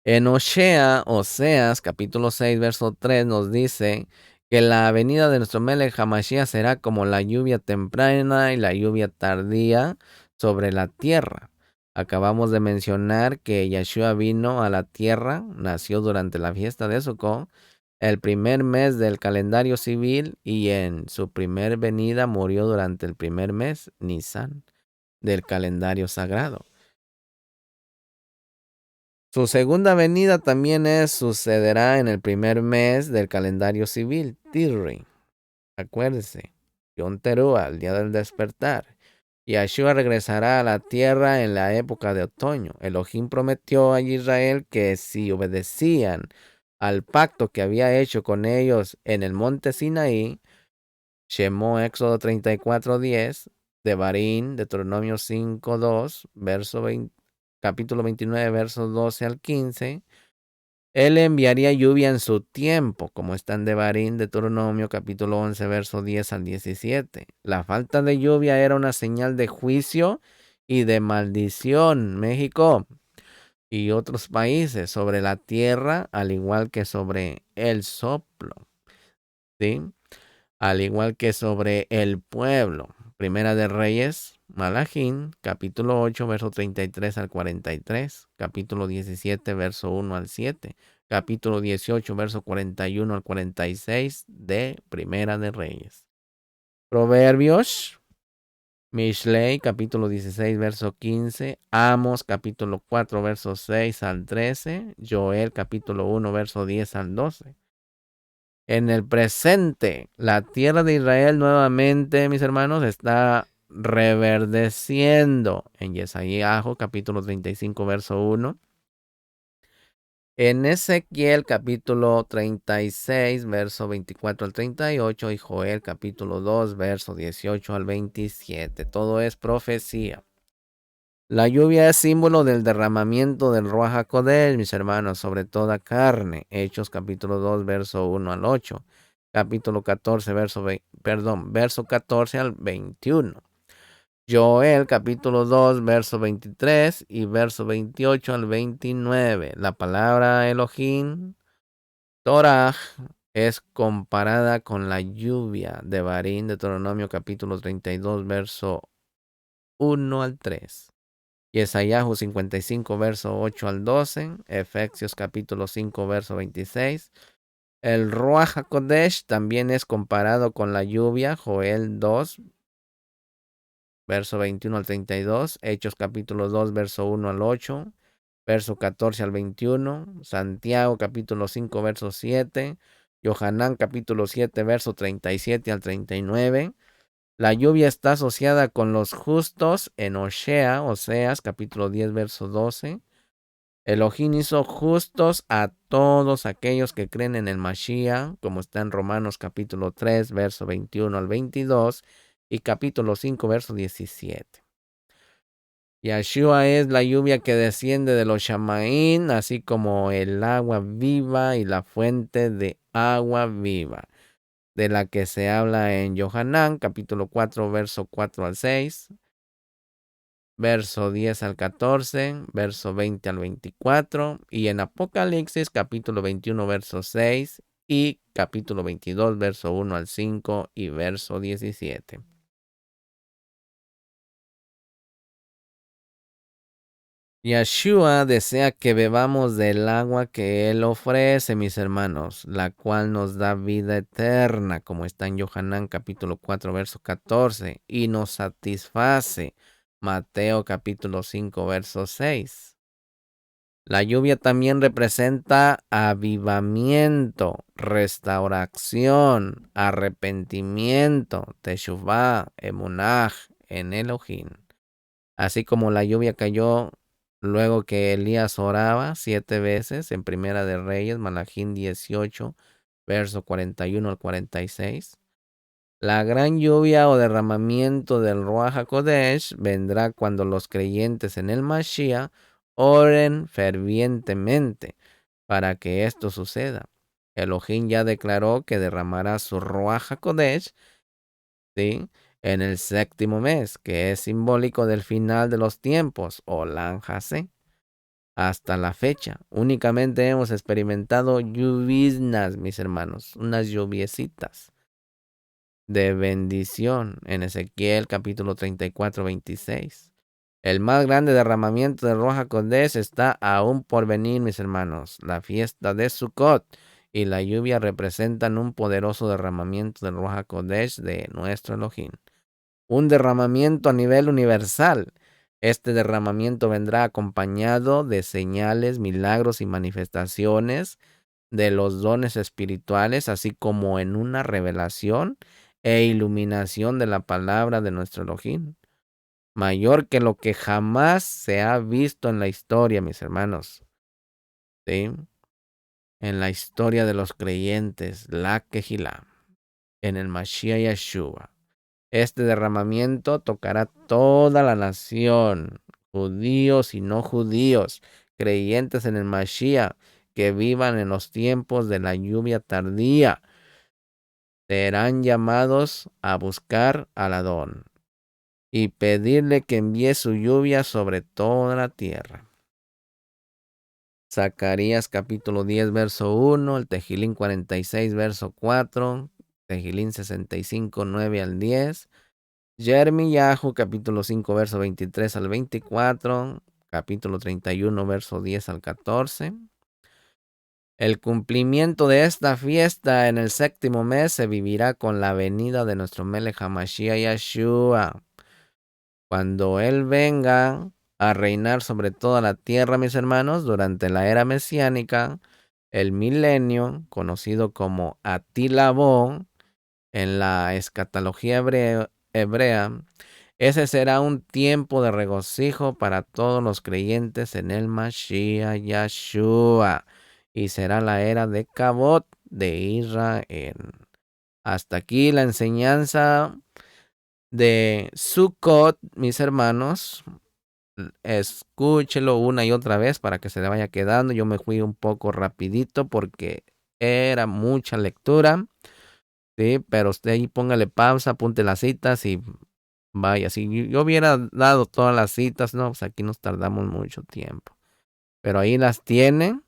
En Oseas, capítulo 6, verso 3, nos dice que la venida de nuestro Melech HaMashiach será como la lluvia temprana y la lluvia tardía sobre la tierra. Acabamos de mencionar que Yeshua vino a la tierra, nació durante la fiesta de Sukkot, el primer mes del calendario civil, y en su primer venida murió durante el primer mes, Nisan, del calendario sagrado. Su segunda venida también sucederá en el primer mes del calendario civil, Tisri. Acuérdese, Yom Teruah, el día del despertar. Yeshua regresará a la tierra en la época de otoño. Elohim prometió a Israel que si obedecían al pacto que había hecho con ellos en el monte Sinaí, Shemó, Éxodo 34:10, Devarim, Deuteronomio 5:2, capítulo 29, versos 12 al 15, Él enviaría lluvia en su tiempo, como está en Devarim, Deuteronomio, capítulo 11, versos 10 al 17. La falta de lluvia era una señal de juicio y de maldición. México y otros países sobre la tierra, al igual que sobre el soplo, ¿sí? Al igual que sobre el pueblo. Primera de Reyes, Malachín, capítulo 8, verso 33 al 43, capítulo 17, verso 1 al 7, capítulo 18, verso 41 al 46 de Primera de Reyes. Proverbios, Mishlei, capítulo 16, verso 15, Amos, capítulo 4, verso 6 al 13, Joel, capítulo 1, verso 10 al 12. En el presente, la tierra de Israel nuevamente, mis hermanos, está reverdeciendo. En Yesayahu, capítulo 35, verso 1. En Ezequiel, capítulo 36, verso 24 al 38. Y Joel, capítulo 2, verso 18 al 27. Todo es profecía. La lluvia es símbolo del derramamiento del Ruach HaKodesh, mis hermanos, sobre toda carne. Hechos capítulo 2, verso 1 al 8. Capítulo 14, verso 14 al 21. Joel capítulo 2, verso 23 y verso 28 al 29. La palabra Elohim, Torah, es comparada con la lluvia de Barín, Deuteronomio capítulo 32, verso 1 al 3. Yesayahu 55, verso 8 al 12, Efesios capítulo 5, verso 26. El Ruach HaKodesh también es comparado con la lluvia, Joel 2, verso 21 al 32, Hechos capítulo 2, verso 1 al 8, verso 14 al 21, Santiago capítulo 5, verso 7, Yohanan capítulo 7, verso 37 al 39. La lluvia está asociada con los justos en Oseas, capítulo 10, verso 12. Elohim hizo justos a todos aquellos que creen en el Mashiach, como está en Romanos, capítulo 3, verso 21 al 22, y capítulo 5, verso 17. Yeshua es la lluvia que desciende de los Shamaín, así como el agua viva y la fuente de agua viva, de la que se habla en Yohanan, capítulo 4, verso 4 al 6, verso 10 al 14, verso 20 al 24, y en Apocalipsis, capítulo 21, verso 6 y capítulo 22, verso 1 al 5 y verso 17. Yeshua desea que bebamos del agua que Él ofrece, mis hermanos, la cual nos da vida eterna, como está en Yohanan capítulo 4, verso 14, y nos satisface, Mateo capítulo 5, verso 6. La lluvia también representa avivamiento, restauración, arrepentimiento, teshuvah, emunaj, en Elohim. Así como la lluvia cayó luego que Elías oraba 7 veces en Primera de Reyes, Malajín 18, verso 41 al 46. La gran lluvia o derramamiento del Ruach HaKodesh vendrá cuando los creyentes en el Mashiach oren fervientemente para que esto suceda. Elohim ya declaró que derramará su Ruach HaKodesh, ¿sí?, en el 7º mes, que es simbólico del final de los tiempos, o Lan Hasé. Hasta la fecha, únicamente hemos experimentado lloviznas, mis hermanos, unas lluviecitas de bendición en Ezequiel capítulo 34, 26. El más grande derramamiento de Ruach HaKodesh está aún por venir, mis hermanos. La fiesta de Sukkot y la lluvia representan un poderoso derramamiento del Ruach HaKodesh de nuestro Elohim. Un derramamiento a nivel universal. Este derramamiento vendrá acompañado de señales, milagros y manifestaciones de los dones espirituales, así como en una revelación e iluminación de la palabra de nuestro Elohim, mayor que lo que jamás se ha visto en la historia, mis hermanos. ¿Sí? En la historia de los creyentes, la Kehilá, en el Mashiach Yeshua. Este derramamiento tocará toda la nación, judíos y no judíos, creyentes en el Mashiach, que vivan en los tiempos de la lluvia tardía. Serán llamados a buscar al Adón y pedirle que envíe su lluvia sobre toda la tierra. Zacarías capítulo 10, verso 1, el Tejilín 46, verso 4, Tejilín 65, 9 al 10, Jeremiyahu capítulo 5, verso 23 al 24, capítulo 31, verso 10 al 14. El cumplimiento de esta fiesta en el 7º mes se vivirá con la venida de nuestro Melech HaMashiach Yeshua. Cuando Él venga a reinar sobre toda la tierra, mis hermanos, durante la era mesiánica, el milenio, conocido como Atilabó en la escatología hebrea, ese será un tiempo de regocijo para todos los creyentes en el Mashiach Yeshua, y será la era de Kabot de Israel. Hasta aquí la enseñanza de Sukkot, mis hermanos. Escúchelo una y otra vez para que se le vaya quedando. Yo me fui un poco rapidito porque era mucha lectura, sí, pero usted ahí póngale pausa, apunte las citas y vaya. Si yo hubiera dado todas las citas, no, pues aquí nos tardamos mucho tiempo. Pero ahí las tienen,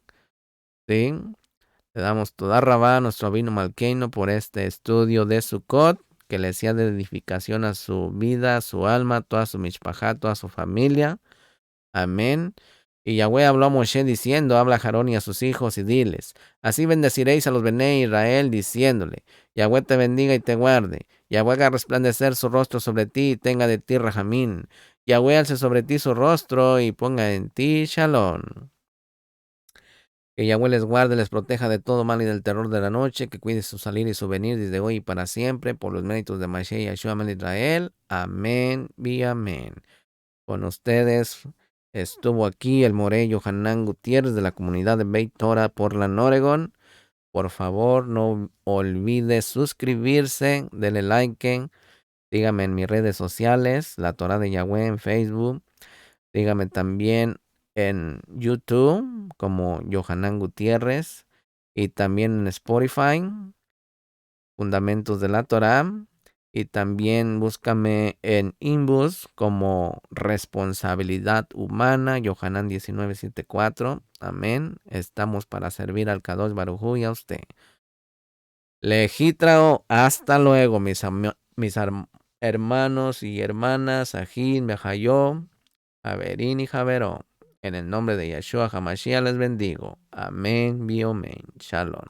sí. Le damos toda rabá a nuestro Avinu Malkeinu por este estudio de Sukkot, que le sea de edificación a su vida, a su alma, a toda su mishpachá, toda su familia. Amén. Y Yahweh habló a Moshe diciendo, habla a Aarón y a sus hijos y diles, así bendeciréis a los Bnei Israel, diciéndole, Yahweh te bendiga y te guarde. Yahweh haga resplandecer su rostro sobre ti y tenga de ti rajamín. Yahweh alce sobre ti su rostro y ponga en ti shalom. Que Yahweh les guarde, les proteja de todo mal y del terror de la noche, que cuide su salir y su venir desde hoy y para siempre, por los méritos de Mashiach Yeshua Amén Israel. Amén y amén. Con ustedes estuvo aquí el Morey Yohanan Gutiérrez de la comunidad de Beit Torah Portland, Oregon. Por favor, no olvide suscribirse, denle like, sígame en mis redes sociales, La Torah de Yahweh en Facebook. Sígame también en YouTube como Yohanan Gutiérrez y también en Spotify, Fundamentos de la Torah. Y también búscame en Inbus como Responsabilidad Humana, Yohanan 1974. Amén. Estamos para servir al Kadosh Baruj Hu y a usted. Legitrao, hasta luego, hermanos y hermanas, Ajín, Mejayó, Javerín y Javerón. En el nombre de Yeshua HaMashiach les bendigo. Amén, Biomen. Shalom.